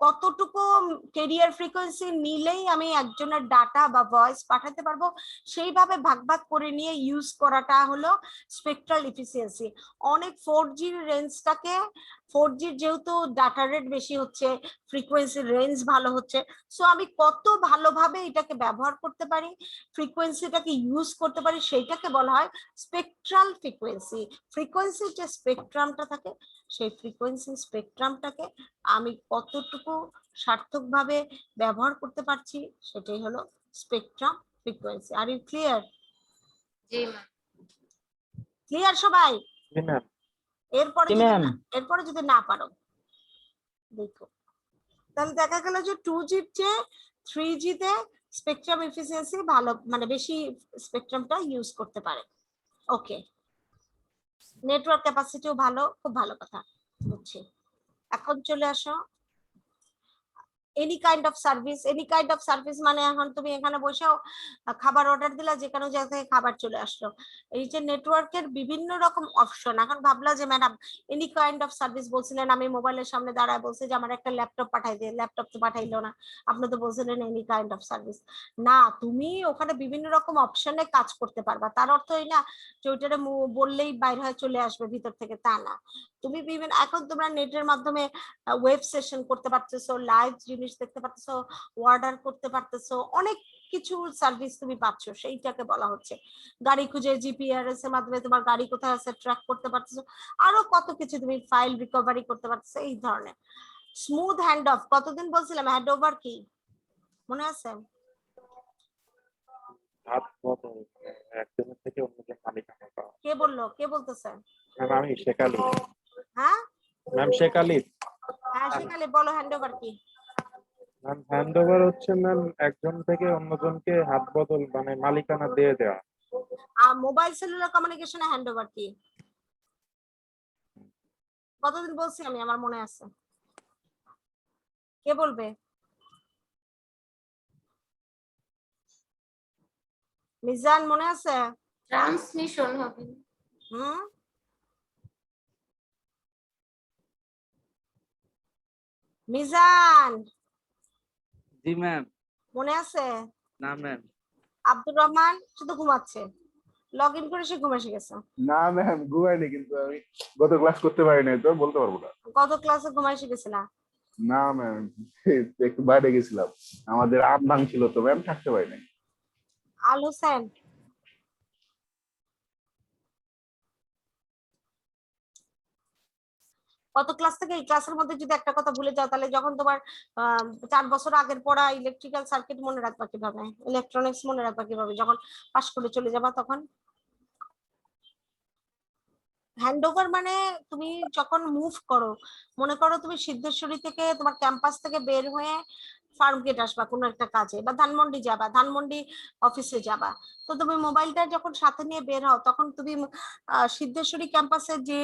[SPEAKER 1] কতটুকু ক্যারিয়ার ফ্রিকোয়েন্সি নিলেই আমি একজনের ডাটা বা ভয়েস পাঠাতে পারবো, সেইভাবে ভাগ ভাগ করে নিয়ে ইউজ করাটা হলো স্পেকট্রাল এফিসিয়েন্সি। অনেক 4G রেঞ্জটাকে, 4G যেহেতু ডাটা রেট বেশি হচ্ছে, ফ্রিকোয়েন্সি রেঞ্জ ভালো হচ্ছে, সো আমি কত ভালোভাবে এটাকে ব্যবহার করতে পারি, ফ্রিকোয়েন্সিটাকে ইউজ করতে পারি, সেইটাকে বলা হয় স্পেকট্রাল ফ্রিকোয়েন্সি। ফ্রিকোয়েন্সির যে স্পেকট্রামটা থাকে, সেই ফ্রিকোয়েন্সি স্পেকট্রামটাকে আমি কতটুকু সার্থকভাবে ব্যবহার করতে পারছি, সেটাই হলো spectrum frequency. Are you clear?
[SPEAKER 2] G ma'am.
[SPEAKER 1] Clear সবাই?
[SPEAKER 3] জি ম্যাম।
[SPEAKER 1] এরপরে যদি না পারো দেখো, তাহলে দেখা গেল যে 2G চেয়ে 3G তে স্পেকট্রাম এফিসিয়েন্সি ভালো, মানে বেশি স্পেকট্রামটা ইউজ করতে পারে। ওকে, নেটওয়ার্ক ক্যাপাসিটিও ভালো, খুব ভালো কথা, বুঝছি। এখন চলে আসো এনি কাইন্ড অফ সার্ভিস মানে এখন তুমি এখানে বসেও খাবার অর্ডার দিলা, যে কোনো জায়গা থেকে খাবার চলে আসলো। এই যে নেটওয়ার্কের বিভিন্ন রকম অপশন, এখন ভাবলা যে madam any kind of service বলছিলেন, আমি মোবাইলের সামনে দাঁড়ায় বলছি যে আমার একটা ল্যাপটপ পাঠাই দিয়ে, ল্যাপটপ তো পাঠাইলো না, আপনি তো বলছিলেন এনি কাইন্ড অফ সার্ভিস। না, তুমি ওখানে বিভিন্ন রকম অপশনে কাজ করতে পারবা, তার অর্থ এই না যে ওইটারে বললেই বাইরে হয়ে চলে আসবে ভিতর থেকে, তা না। তুমি বিভিন্ন, এখন তোমরা নেটের মাধ্যমে ওয়েব সেশন করতে পারতেছো, লাইভ জিনিস দেখতে পারতেছো, অর্ডার করতে পারতেছো, অনেক কিছু সার্ভিস তুমি পাচ্ছ, সেইটাকে বলা হচ্ছে। গাড়ি খুঁজে জিপিআরএস এর মাধ্যমে তোমার গাড়ি কোথায় আছে ট্র্যাক করতে পারতেছো, আরো কত কিছু, তুমি ফাইল রিকভারি করতে পারতেছো, এই ধরনের। স্মুথ হ্যান্ড অফ, কতদিন বলছিলাম হ্যান্ড ওভার কি মনে আছে?
[SPEAKER 3] হাত বদল, একজনের থেকে অন্যজন মালিকানা পাওয়া।
[SPEAKER 1] কে বললো, কে বলতেছে?
[SPEAKER 3] ম্যাম আমি শেখ আলী।
[SPEAKER 1] হ্যাঁ
[SPEAKER 3] ম্যাম শেখ আলী।
[SPEAKER 1] হ্যাঁ সেখানে বলো হ্যান্ড ওভার কি?
[SPEAKER 3] ম্যাম হ্যান্ড ওভার হচ্ছে ম্যাম একজন থেকে অন্যজনকে হাত বদল মানে মালিকানা দিয়ে দেওয়া।
[SPEAKER 1] আর মোবাইল সেলুলার কমিউনিকেশনে হ্যান্ড ওভার কি? কতদিন বলছি আমি, আমার মনে আছে, কে বলবে? মিজান মনে আছে?
[SPEAKER 2] ট্রান্সমিশন হবে।
[SPEAKER 1] হুম, মিজান
[SPEAKER 10] জি ম্যাম।
[SPEAKER 1] মনে আছে?
[SPEAKER 10] না ম্যাম।
[SPEAKER 1] আব্দুর রহমান শুধু ঘুমাচ্ছে, লগ ইন করে সে ঘুম এসে গেছে।
[SPEAKER 6] না ম্যাম, ঘুমাইনি, কিন্তু আমি গত ক্লাস করতে পারি নাই, তো বলতে পারবো না।
[SPEAKER 1] কত ক্লাসে ঘুমাই এসে গেছে না?
[SPEAKER 6] না ম্যাম, একটু বাইরে গেছিলাম, আমাদের আম ভাঙছিল তো ম্যাম, থাকতে পারি নাই।
[SPEAKER 1] আল হোসেন কত ক্লাস থেকে এই ক্লাসের মধ্যে যদি একটা কথা ভুলে যাও, তাহলে যখন তোমার 4 বছর আগের পড়া ইলেকট্রিক্যাল সার্কিট মনে রাখবা কিভাবে, ইলেকট্রনিক্স মনে রাখবা কিভাবে যখন পাশ করে চলে যাবা তখন? হ্যান্ডওভার মানে তুমি যখন মুভ করো, মনে করো তুমি সিদ্ধেশ্বরী থেকে তোমার ক্যাম্পাস থেকে বের হয়ে ফার্ম গেট আসবা কোনো একটা কাজে, বা ধানমন্ডি যাবা, ধানমন্ডি অফিসে যাবা, তো তুমি মোবাইলটা যখন সাথে নিয়ে বের হও তখন তুমি সিদ্ধেশ্বরী ক্যাম্পাসে যে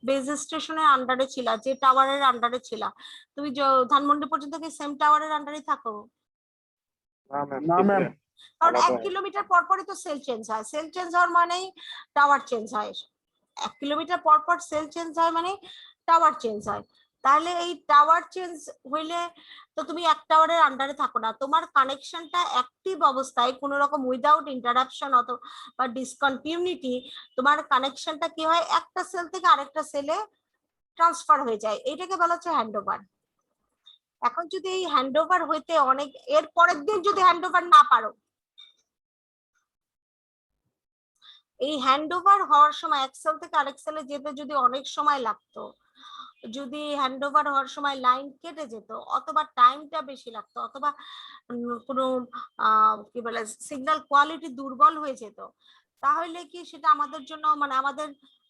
[SPEAKER 1] বেজ স্টেশনের আন্ডারে ছিলা, যে টাওয়ারের আন্ডারে ছিলা, তুমি ধানমন্ডি পর্যন্ত কি সেম টাওয়ারের আন্ডারে থাকো?
[SPEAKER 3] না ম্যাম,
[SPEAKER 1] কারণ
[SPEAKER 3] আলাদা
[SPEAKER 1] 1
[SPEAKER 3] হয়।
[SPEAKER 1] কিলোমিটার পর পরই তো সেল চেঞ্জ হয়, সেল চেঞ্জ হওয়ার মানেই টাওয়ার চেঞ্জ হয়। 1 কিলোমিটার পর পর সেল চেঞ্জ হয় মানে টাওয়ার চেঞ্জ হয়। তাহলে এই টাওয়ার চেঞ্জ হইলে তো তুমি এক টাওয়ারের আন্ডারে থাকো না, তোমার কানেকশনটা অ্যাক্টিভ অবস্থায় কোনো রকম উইদাউট ইন্টারাপশন অথবা ডিসকন্টিনিউটি, তোমার কানেকশনটা কি হয়, একটা সেল থেকে আরেকটা সেলে ট্রান্সফার হয়ে যায়, এটাকে বলা হচ্ছে হ্যান্ডওভার। এখন যদি এই হ্যান্ডওভার হইতে অনেক, এর পরের দিন যদি হ্যান্ডওভার না পারো, এই হ্যান্ডওভার হওয়ার সময় এক সেল থেকে আরেক সেলে যেতে যদি অনেক সময় লাগতো, যদি হ্যান্ডওভার হওয়ার সময় লাইন কেটে যেত, অথবা টাইমটা বেশি লাগতো, অথবা কোনো কি বলে সিগন্যাল কোয়ালিটি দুর্বল হয়ে যেত, তাহলে কি সেটা আমাদের জন্য মানে আমাদের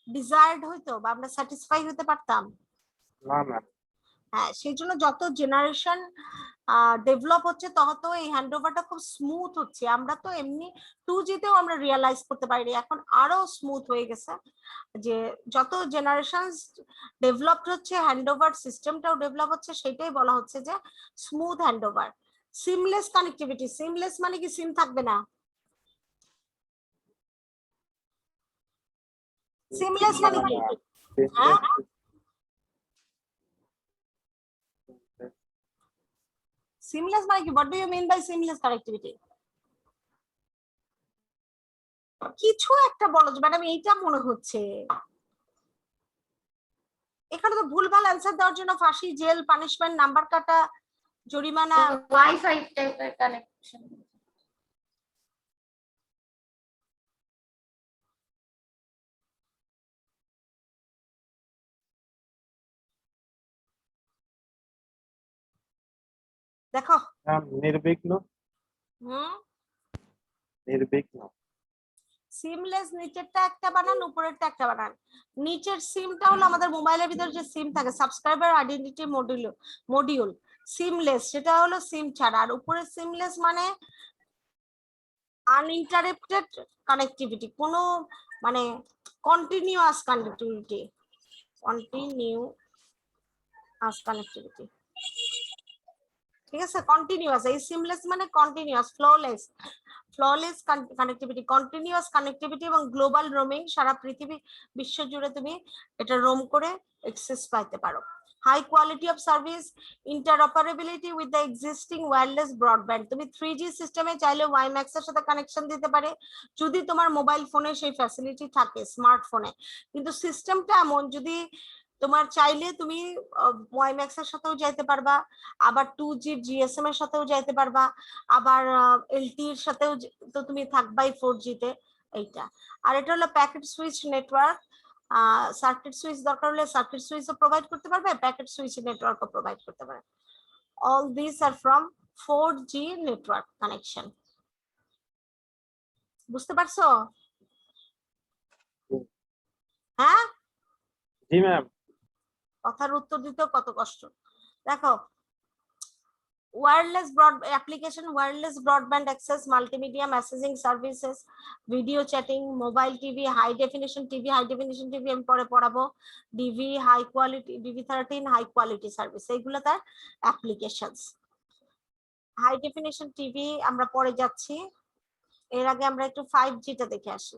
[SPEAKER 1] ডিজায়ার্ড হইতো বা আমরা স্যাটিসফাই হতে পারতাম?
[SPEAKER 3] না ম্যাম,
[SPEAKER 1] হ্যাঁ, সেই জন্য যত জেনারেশন ডেভেলপ হচ্ছে তত এই হ্যান্ডওভারটা খুব স্মুথ হচ্ছে। আমরা তো এমনি 2G তেও আমরা রিয়ালাইজ করতে পারি, এখন আরো স্মুথ হয়ে গেছে, যে যত জেনারেশন ডেভেলপড হচ্ছে হ্যান্ডওভার সিস্টেমটাও ডেভেলপ হচ্ছে, সেটাই বলা হচ্ছে যে smooth handover. Seamless connectivity, seamless মানে কি সিম থাকবে না? সিমলেস মানে কি? হ্যাঁ, seamless মানে কি? what do you mean by seamless connectivity? কিছু একটা বলো ম্যাডাম, এইটা মনে হচ্ছে। এখানে তো ভুলভাল অ্যান্সার দেওয়ার জন্য ফাঁসি, জেল, পানিশমেন্ট, নাম্বার কাটা, জরিমানা।
[SPEAKER 2] ওয়াইফাই টাইপের কানেকশন।
[SPEAKER 1] দেখো
[SPEAKER 3] ম্যাম নির্বিঘ্ন, নির্বিঘ্ন।
[SPEAKER 1] সিমলেস নিচেরটা একটা বানান, উপরেরটা একটা বানান। নিচের সিমটা হলো আমাদের মোবাইলের ভিতরে যে সিম থাকে, সাবস্ক্রাইবার আইডেন্টিটি মডিউল। সিমলেস সেটা হলো সিম ছাড়া, আর উপরের সিমলেস মানে আনইন্টারাপ্টেড কানেক্টিভিটি, কোনো মানে কন্টিনিউয়াস কানেক্টিভিটি, কন্টিনিউয়াস কানেক্টিভিটি। ঠিক আছে, কন্টিনিউয়াস, এই সিমলেস মানে continuous, flawless connectivity, continuous connectivity এবং গ্লোবাল রোমিং, সারা পৃথিবী বিশ্ব জুড়ে তুমি এটা রোম করে অ্যাক্সেস পাইতে পারো। High quality of service, interoperability with the existing wireless broadband, তুমি 3G সিস্টেমে চাইলে ওয়াইম্যাক্স এর সাথে কানেকশন দিতে পারে যদি তোমার মোবাইল ফোনে সেই ফ্যাসিলিটি থাকে, স্মার্টফোনে। কিন্তু সিস্টেমটা এমন, যদি তোমার চাইলে তুমি ওয়াইম্যাক্স এর সাথেও যাইতে পারবা, আবার 2G GSM এর সাথেও যাইতে পারবা, আবার LTE এর সাথেও তো তুমি থাকবাই 4G তে, এইটা। আর এটা হলো packet switch network, circuit switch দরকার হলে সার্কিট সুইচও প্রোভাইড করতে পারবে, প্যাকেট সুইচ নেটওয়ার্কও প্রোভাইড করতে পারবে। All this are from 4G network connection. বুঝতে পারছো? হ্যাঁ,
[SPEAKER 3] জি ম্যাম।
[SPEAKER 1] কথার উত্তর দিতেও কত কষ্ট। দেখো, wireless broad application, wireless broadband access, multimedia messaging services, video chatting, mobile TV, high definition TV আমি পরে পড়াবো, DV high quality, DV13 high quality service, এইগুলো তার অ্যাপ্লিকেশনস। হাই ডেফিনিশন টিভি আমরা পরে যাচ্ছি, এর আগে আমরা একটু 5G টা দেখে আসি।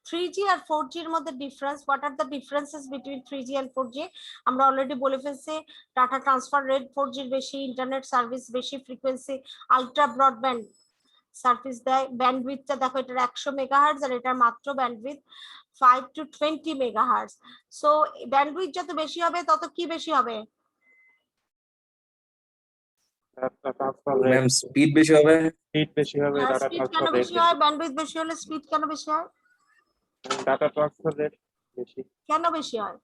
[SPEAKER 1] 3G আর 4G এর মধ্যে difference, what are the differences between 3G and 4G? আমরা অলরেডি বলে ফেলছি, ডাটা ট্রান্সফার রেট 4G এর বেশি, ইন্টারনেট সার্ভিস বেশি, ফ্রিকোয়েন্সি আলট্রা ব্রডব্যান্ড সার্ভিস দেয়, ব্যান্ডউইথটা দেখো এটার 100 মেগাহার্টজ আর এটার মাত্র bandwidth 5 to 20 megahertz. So bandwidth যত বেশি হবে তত কি বেশি হবে?
[SPEAKER 7] ম্যাম স্পিড বেশি হবে।
[SPEAKER 3] স্পিড বেশি হবে, ডাটা
[SPEAKER 1] স্পিড কেন
[SPEAKER 3] ট্রান্সফার রেট
[SPEAKER 1] বেশি হয়? ব্যান্ডউইথ বেশি হলে স্পিড কেন বেশি হয়?
[SPEAKER 3] ডাটা ট্রান্সফার রেট বেশি।
[SPEAKER 1] কেন বেশি হয়?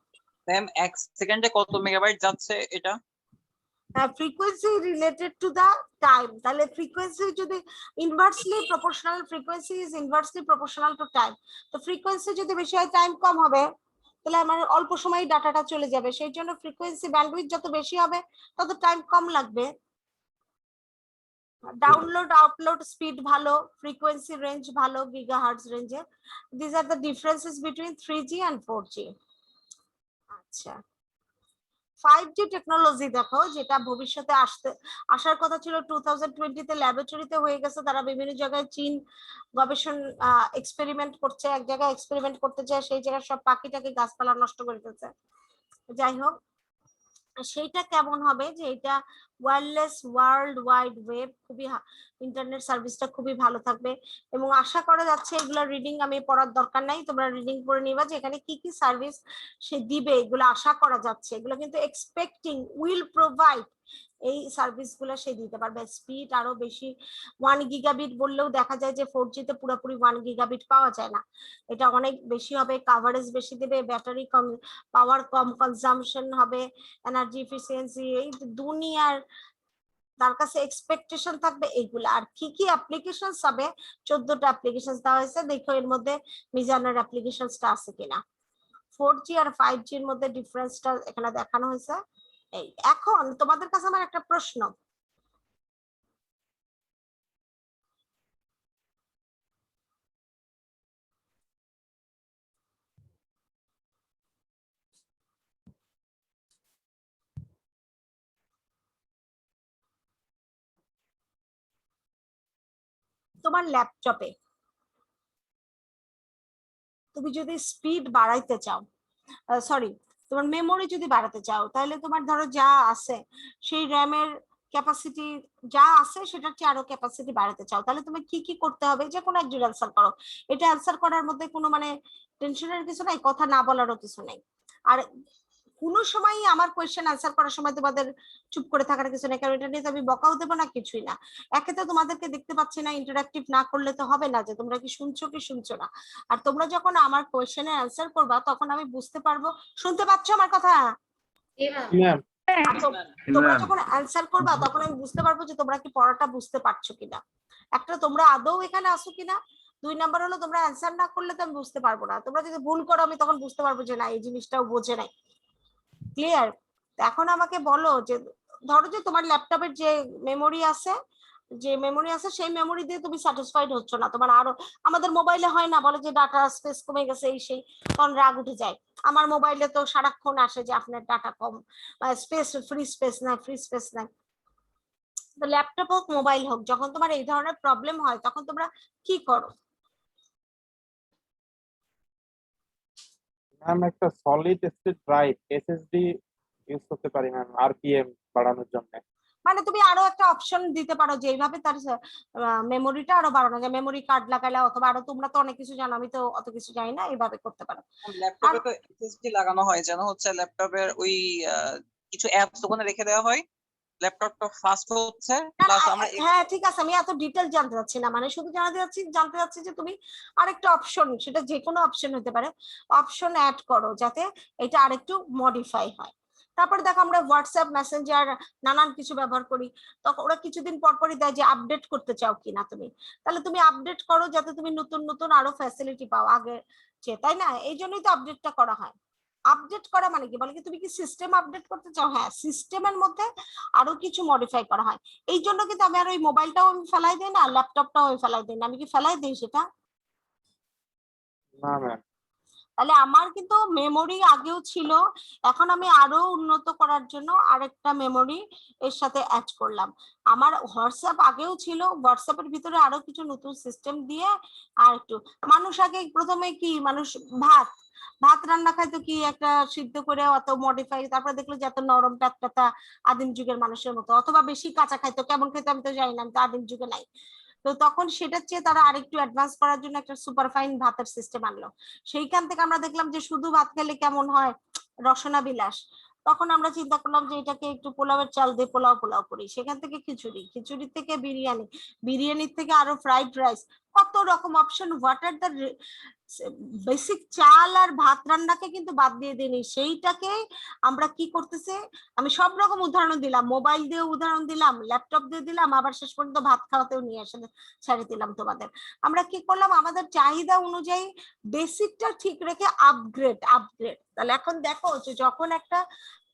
[SPEAKER 5] ম্যাম 1 সেকেন্ডে কত মেগাবাইট যাচ্ছে এটা?
[SPEAKER 1] Frequency related to the time, তাহলে ফ্রিকোয়েন্সি যদি inversely proportional, frequency is inversely proportional to time. তো ফ্রিকোয়েন্সি যদি বেশি হয় টাইম কম হবে, তাহলে আমার অল্প সময়ে ডাটাটা চলে যাবে। সেই জন্য ফ্রিকোয়েন্সি ব্যান্ডউইথ যত বেশি হবে তত টাইম কম লাগবে। ডাউনলোড আপলোড স্পিড ভালো, ফ্রিকোয়েন্সি রেঞ্জ ভালো গিগাহার্টজ রেঞ্জে। This R the differences between 3G and 4G। আচ্ছা, 5G টেকনোলজি দেখো, যেটা ভবিষ্যতে আসার কথা ছিল 2020-তে, ল্যাবরেটরিতে হয়ে গেছে। তারা বিভিন্ন জায়গায় চীন গবেষণ এক্সপেরিমেন্ট করছে, এক জায়গায় এক্সপেরিমেন্ট করতে চায়, সেই জায়গায় সব পাখিটাকে গাছপালা নষ্ট করে দিতেছে। যাই হোক, সেইটা কেমন হবে যে এটা ওয়্যারলেস ওয়ার্ল্ড ওয়াইড ওয়েব, খুবই ইন্টারনেট সার্ভিসটা খুবই ভালো থাকবে। এবং আশা করা যাচ্ছে, এগুলো রিডিং আমি পড়ার দরকার নাই, তোমরা রিডিং পড়ে নিবা যে এখানে কি কি সার্ভিস সে দিবে, এগুলো আশা করা যাচ্ছে। এগুলো কিন্তু এক্সপেক্টিং, উইল প্রোভাইড, এই সার্ভিস গুলো সে দিতে পারবে। স্পিড আরো বেশি, 1 গিগাবিট বললেও দেখা যায় যে 4G-তে পুরোপুরি 1 গিগাবিট পাওয়া যায় না, এটা অনেক বেশি হবে। কাভারেজ বেশি দেবে, ব্যাটারি কম, পাওয়ার কম কনজাম্পশন হবে, এনার্জি এফিসিয়েন্সি, এই দুনিয়ার তার কাছে এক্সপেকটেশন থাকবে এইগুলা। আর কি কি অ্যাপ্লিকেশনস হবে, 14টা অ্যাপ্লিকেশনস দেওয়া হয়েছে, দেখো এর মধ্যে মিজানের অ্যাপ্লিকেশনসটা আছে কিনা। 4G আর 5G-র মধ্যে ডিফারেন্সটা এখানে দেখানো হয়েছে। এই এখন তোমাদের কাছে আমার একটা প্রশ্ন, তোমার ল্যাপটপে তুমি যদি স্পিড বাড়াইতে চাও, সরি, তোমার মেমোরি যদি বাড়াতে চাও, তাহলে তোমার ধরো যা আছে সেই র্যামের ক্যাপাসিটি যা আছে সেটার চেয়ে আরো ক্যাপাসিটি বাড়াতে চাও, তাহলে তুমি কি কি করতে হবে, যে কোনো একজন অ্যান্সার করো। এটা অ্যান্সার করার মধ্যে কোনো মানে টেনশনের কিছু নাই, কথা না বলারও কিছু নাই। আর কোনো সময় আমার কোয়েশ্চেন আনসার করার সময় তোমাদের চুপ করে থাকার কিছু নেই, কারণ এটা নিয়ে আমি বকাও দেবো না, কিছুই না। একে তো তোমাদেরকে দেখতে পাচ্ছি না, ইন্টারাক্টিভ না করলে তো হবে না যে তোমরা কি শুনছো কি শুনছো না। আর তোমরা যখন আমার কোয়েশ্চেনের আনসার করবা তখন আমি বুঝতে পারবো, শুনতে পাচ্ছ আমার কথা?
[SPEAKER 3] ম্যাম
[SPEAKER 1] তোমরা যখন অ্যান্সার করবা তখন আমি বুঝতে পারবো যে তোমরা কি পড়াটা বুঝতে পারছো কিনা। একটা, তোমরা আদৌ এখানে আসো কিনা। 2 নাম্বার হলো তোমরা অ্যান্সার না করলে তো আমি বুঝতে পারবো না। তোমরা যদি ভুল করো আমি তখন বুঝতে পারবো যে না, এই জিনিসটাও বোঝে নাই। ক্লিয়ার? এখন আমাকে বলো যে ধরো যে তোমার ল্যাপটপের যে মেমোরি আছে, সেই মেমোরি দিয়ে তুমি স্যাটিসফাইড হচ্ছ না, তোমার আরো, আমাদের মোবাইলে হয় না, বলে যে ডাটা স্পেস কমে গেছে, এই সেই, তখন রাগ উঠে যায়। আমার মোবাইলে তো সারাক্ষণ আসে যে আপনার ডাটা কম, স্পেস, ফ্রি স্পেস নাই। তো ল্যাপটপ হোক মোবাইল হোক, যখন তোমার এই ধরনের প্রবলেম হয় তখন তোমরা কি করো?
[SPEAKER 3] ম্যাম একটা solid state drive SSD use করতে পারি ম্যাম, আরপিএম বাড়ানোর জন্য।
[SPEAKER 1] মানে তুমি আরো একটা অপশন দিতে পারো যে এইভাবে তার মেমোরিটা আরো বাড়ানো যায়, মেমোরি কার্ড লাগালে, অথবা আরো, তোমরা তো অনেক কিছু জানো, আমি তো অত কিছু জানি না, এইভাবে করতে পারো।
[SPEAKER 5] ল্যাপটপে তো এসএসডি লাগানো হয়, যেন হচ্ছে ল্যাপটপের ওই কিছু অ্যাপস ওখানে রেখে দেওয়া হয়, ল্যাপটপটা ফাস্ট হচ্ছে। প্লাস আমরা
[SPEAKER 1] হ্যাঁ ঠিক আছে, আমি এত ডিটেল জানতে চাচ্ছি না, মানে শুধু জানতে চাচ্ছি যে তুমি আরেকটা অপশন, সেটা যে কোনো অপশন হতে পারে, অপশন অ্যাড করো যাতে এটা আরেকটু মডিফাই হয়। তারপরে দেখো আমরা হোয়াটসঅ্যাপ, মেসেঞ্জার, নানান কিছু ব্যবহার করি, তখন ওরা কিছুদিন পর পরই দেয় যে আপডেট করতে চাও কিনা তুমি, তাহলে তুমি আপডেট করো যাতে তুমি নতুন নতুন আরো ফ্যাসিলিটি পাও আগে যে, তাই না? এই জন্যই তো আপডেটটা করা হয়। আপডেট করা মানে কি, বলে কি তুমি কি সিস্টেম আপডেট করতে চাও? হ্যাঁ, সিস্টেমের মধ্যে আরো কিছু মডিফাই করা হয়। এই জন্য কিন্তু আমি আর ওই মোবাইলটাও আমি ফেলাই দিই না, ল্যাপটপটাও আমি ফেলাই দিই না। আমি কি ফেলাই দিই সেটা?
[SPEAKER 3] না ম্যাম।
[SPEAKER 1] তাহলে আমার কিন্তু মেমোরি আগেও ছিল, এখন আমি আরো উন্নত করার জন্য আরেকটা মেমোরি এর সাথে অ্যাড করলাম। আমার হোয়াটসঅ্যাপ আগেও ছিল, হোয়াটসঅ্যাপের ভিতরে আরো কিছু নতুন সিস্টেম দিয়ে আর একটু, মানুষ আগে প্রথমে কি, মানুষ ভাত রান্না খাইতো কি একটা সিদ্ধ করে, অত মডিফাই, তারপরে দেখলো যে এত নরম প্যাতপ্যাতা আদিম যুগের মানুষের মতো, অথবা বেশি কাঁচা খাইতো, কেমন খেতে আমি তো জানি না, আমি তো আদিম যুগে নাই। তো তখন সেটার চেয়ে তারা আরেকটু অ্যাডভান্স করার জন্য একটা সুপারফাইন ভাতের সিস্টেম আনলো। সেইখান থেকে আমরা দেখলাম যে শুধু ভাত খেলে কেমন হয়, রসনা বিলাস। তখন আমরা চিন্তা করলাম যে এটাকে একটু পোলাওয়ের চাল দিয়ে পোলাও করি, সেখান থেকে খিচুড়ি থেকে বিরিয়ানির থেকে আরো ফ্রাইড রাইস, কত রকম option, what are the basic চাল আর ভাত রান্নাকে কিন্তু বাদ দিয়ে দিইনি, সেইটাকে আমরা কি করতেছে, আমি সব রকম উদাহরণ দিলাম, মোবাইল দিয়ে উদাহরণ দিলাম, ল্যাপটপ দিয়ে দিলাম, আবার শেষ পর্যন্ত ভাত খাওয়াতেও নিয়ে এসে ছেড়ে দিলাম তোমাদের। আমরা কি করলাম, আমাদের চাহিদা অনুযায়ী বেসিকটা ঠিক রেখে আপগ্রেড। তাহলে এখন দেখো যে যখন একটা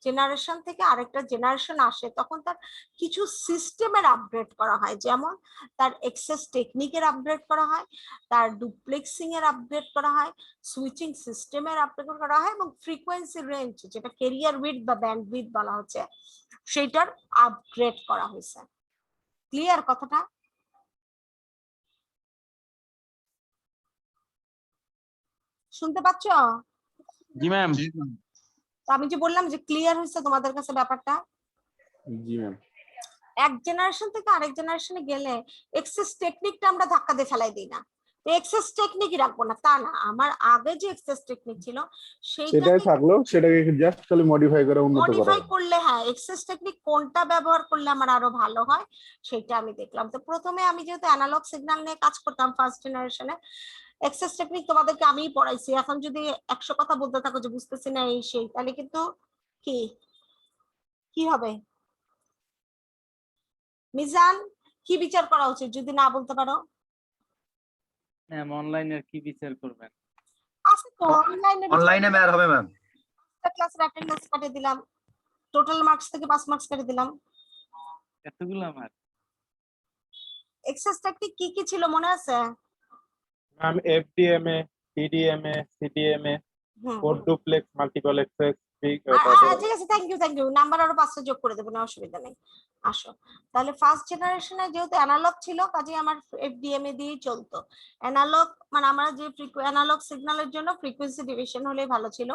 [SPEAKER 1] জেনারেশন থেকে আরেকটা জেনারেশন আসে তখন তার কিছু সিস্টেমের আপগ্রেড করা হয়, যেমন তার এক্সেস টেকনিকের আপগ্রেড করা হয়, তার ডুপ্লেক্সিং এর আপগ্রেড করা হয়, সুইচিং সিস্টেমের আপগ্রেড করা হয়, এবং ফ্রিকোয়েন্সি রেঞ্জ যেটা ক্যারিয়ার উইডথ বা ব্যান্ড উইডথ বলা হচ্ছে সেটার আপগ্রেড করা হয়েছে। ক্লিয়ার কথাটা? শুনতে পাচ্ছ?
[SPEAKER 8] জি ম্যাম।
[SPEAKER 1] আমি যে বললাম যে ক্লিয়ার হয়েছে তোমাদের কাছে ব্যাপারটা?
[SPEAKER 6] জি ম্যাম।
[SPEAKER 1] এক জেনারেশন থেকে আরেক জেনারেশনে গেলে এক্সেস টেকনিকটা আমরা ধাক্কা দিয়ে ফেলাই দিই না, এক্সেস টেকনিকই রাখবো না তা না, আমার আগে যে এক্সেস টেকনিক ছিল
[SPEAKER 6] সেটাই থাকলো, সেটাকে জাস্ট খালি মডিফাই করে উন্নত করা।
[SPEAKER 1] মডিফাই করলে, হ্যাঁ, এক্সেস টেকনিক কোনটা ব্যবহার করলে আমার আরো ভালো হয় সেটা আমি দেখলাম। তো প্রথমে আমি যেহেতু অ্যানালগ সিগন্যাল নিয়ে কাজ করতাম ফার্স্ট জেনারেশনে, এক্সেস টেকনিক তোমাদেরকে আমিই পড়াইছি। এখন যদি 100 কথা বলতে থাকো যে বুঝতেছি না এই সেই, তাহলে কিন্তু কি হবে? মিজান, কি বিচার করা উচিত যদি না বলতে পারো?
[SPEAKER 10] ম্যাম অনলাইনের কি বিচার করবেন?
[SPEAKER 1] আছে তো
[SPEAKER 8] অনলাইনে ম্যাম হবে ম্যাম।
[SPEAKER 1] ক্লাসের অ্যাটেন্ডেন্স কেটে দিলাম, টোটাল মার্কস থেকে 5 মার্কস কেটে দিলাম।
[SPEAKER 10] এতগুলো আমার
[SPEAKER 1] এক্সেস টেকনিক কি কি ছিল মনে আছে?
[SPEAKER 3] Ma'am FDMA, TDMA, CDMA, code duplex, multiple access,
[SPEAKER 1] ঠিক আছে, থ্যাংক ইউ। নাম্বার আরো 5টা যোগ করে দেবো না, অসুবিধা নেই। আসো, তাহলে ফার্স্ট জেনারেশনে যেহেতু অ্যানালগ ছিল কাজে আমার এফডিএমএ দিয়েই চলতো। অ্যানালগ মানে আমরা যে অ্যানালগ সিগন্যালের জন্য ফ্রিকোয়েন্সি ডিভিশন হলেই ভালো ছিল।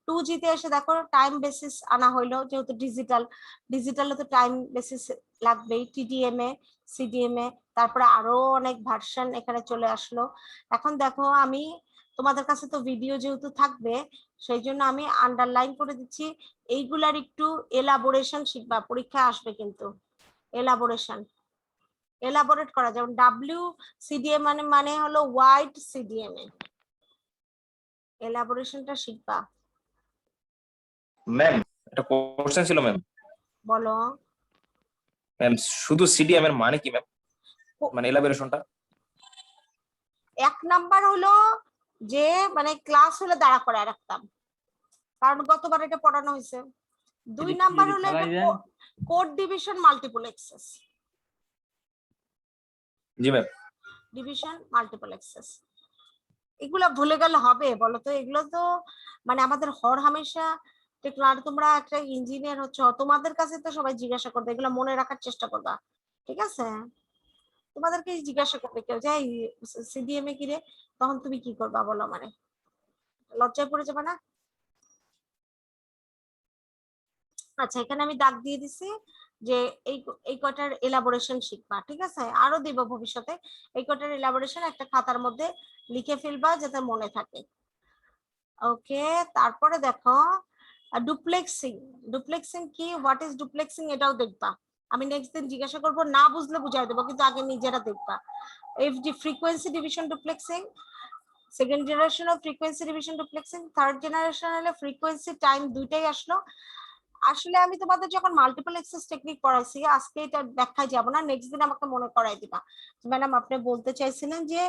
[SPEAKER 1] 2G তে এসে দেখো টাইম বেসিস আনা হইলো, যেহেতু ডিজিটালে তো টাইম বেসিস লাগবেই, টিডিএমএ, সিডিএমএ, তারপরে আরো অনেক ভার্সন এখানে চলে আসলো। এখন দেখো আমি তোমাদের কাছে তো ভিডিও যেহেতু থাকবে সেই জন্য আমি আন্ডারলাইন করে দিচ্ছি, এইগুলার একটু এলাবোরেশন শিখবা, পরীক্ষা আসবে কিন্তু। এলাবোরেট করা, যেমন WCDM মানে হলো ওয়াইড সিডিএমএ, এলাবোরেশনটা শিখবা।
[SPEAKER 7] ম্যাম একটা কোশ্চেন ছিল ম্যাম।
[SPEAKER 1] বলো
[SPEAKER 7] ম্যাম শুধু সিডিএম এর মানে কি ম্যাম, মানে এলাবোরেশনটা?
[SPEAKER 1] 1 নাম্বার হলো যে মানে ক্লাস হলে দাঁড়া করে রাখতাম, কারণ গতবার এটা পড়ানো হয়েছে। 2 নাম্বার হলো কোড ডিভিশন, মাল্টিপল এক্সেস।
[SPEAKER 7] জি ম্যাম।
[SPEAKER 1] ডিভিশন, মাল্টিপল এক্সেস, এগুলা ভুলে গেলে হবে বলো তো? এগুলো তো মানে আমাদের হর হামেশা আর তোমরা একটা ইঞ্জিনিয়ার হচ্ছ, তোমাদের কাছে তো সবাই জিজ্ঞাসা করবে, এগুলো মনে রাখার চেষ্টা করবা, ঠিক আছে? তোমাদেরকে জিজ্ঞাসা করবে কেউ যে সিডিএমএ কি রে, তখন তুমি কি করবা বলো? মানে লজ্জায় পড়ে যাবে না? আচ্ছা, এখানে আমি দাগ দিয়ে দিছি যে এই কয়টার এলাবোরেশন শিখবা, ঠিক আছে? আরো দিব ভবিষ্যতে। এই কয়টার এলাবোরেশন একটা খাতার মধ্যে লিখে ফেলবা যাতে মনে থাকে। ওকে, তারপরে দেখো ডুপ্লেক্সিং কি, হোয়াট ইজ ডুপ্লেক্সিং এটাও দেখবা। আমি নেক্সট দিন জিজ্ঞাসা করবো, না বুঝলে বুঝাই দেবো, কিন্তু আগে নিজেরা দেখবা। FD frequency division duplexing, second generation of frequency division duplexing, third generation হলে ফ্রিকোয়েন্সি টাইম দুইটাই আসলো। আসলে আমি তোমাদের যখন মাল্টিপল এক্সেস টেকনিক পড়াইছি, আজকে এটা ব্যাখ্যায় যাব না, নেক্সট দিন আমাকে মনে করাই দিবা। ম্যাডাম আপনি বলতে চাইছিলেন যে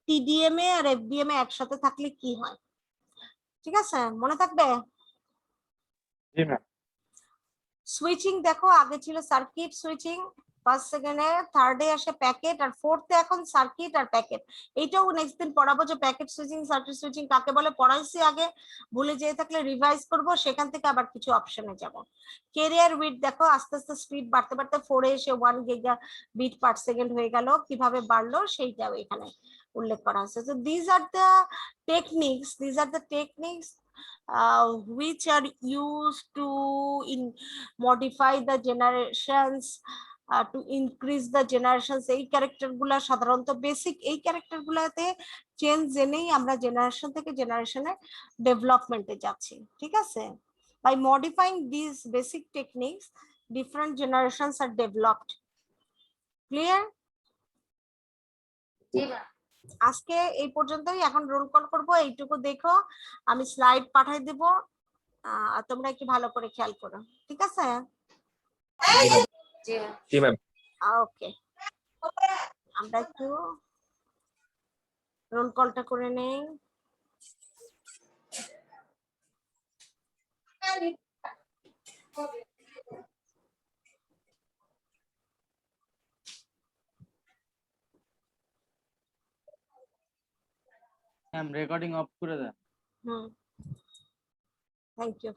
[SPEAKER 1] টিডিএমএ আর এফডিএমএ একসাথে থাকলে কি হয়, ঠিক আছে? মনে থাকবে?
[SPEAKER 3] জি ম্যাম।
[SPEAKER 1] সুইচিং দেখো, আগে ছিল সার্কিট সুইচিং, ফার্স্ট সেকেন্ডে, থার্ডে আসে প্যাকেট, আর ফোর্থে এখন সার্কিট আর প্যাকেট। এইটাও নেক্সট দিন পড়াবো যে প্যাকেট সুইচিং, সার্কিট সুইচিং কাকে বলে, পড়াইছি আগে, ভুলে যেয়ে থাকলে রিভাইজ করব, সেখান থেকে আবার কিছু অপশনে যাব। ক্যারিয়ার উইড দেখো আস্তে আস্তে স্পিড বাড়তে বাড়তে 4 এসে 1 গিগাবিট পার সেকেন্ড হয়ে গেল, কিভাবে বাড়লো সেইটাও এখানে উল্লেখ করা আছে। তো this are the techniques which are used to modify the generations, to increase the generations। এই ক্যারেক্টার গুলা সাধারণত বেসিক, এই ক্যারেক্টার গুলাতে চেঞ্জ জেনেই আমরা জেনারেশন থেকে জেনারেশনে ডেভেলপমেন্টে যাচ্ছি, ঠিক আছে? by modifying these basic techniques different generations are developed. Clear?
[SPEAKER 2] G ma'am.
[SPEAKER 1] আজকে এই পর্যন্তই, এখন রোল কল করব, এইটুকু দেখো, আমি স্লাইড পাঠাই দিব, তোমরা একটু ভালো করে খেয়াল করো, ঠিক আছে?
[SPEAKER 2] জি ম্যাম।
[SPEAKER 7] জি ম্যাম।
[SPEAKER 1] ওকে, আমরা একটু রোল কলটা করে নেই।
[SPEAKER 10] ম্যাম রেকর্ডিং অফ করে দেন।
[SPEAKER 1] হুম, থ্যাংক ইউ।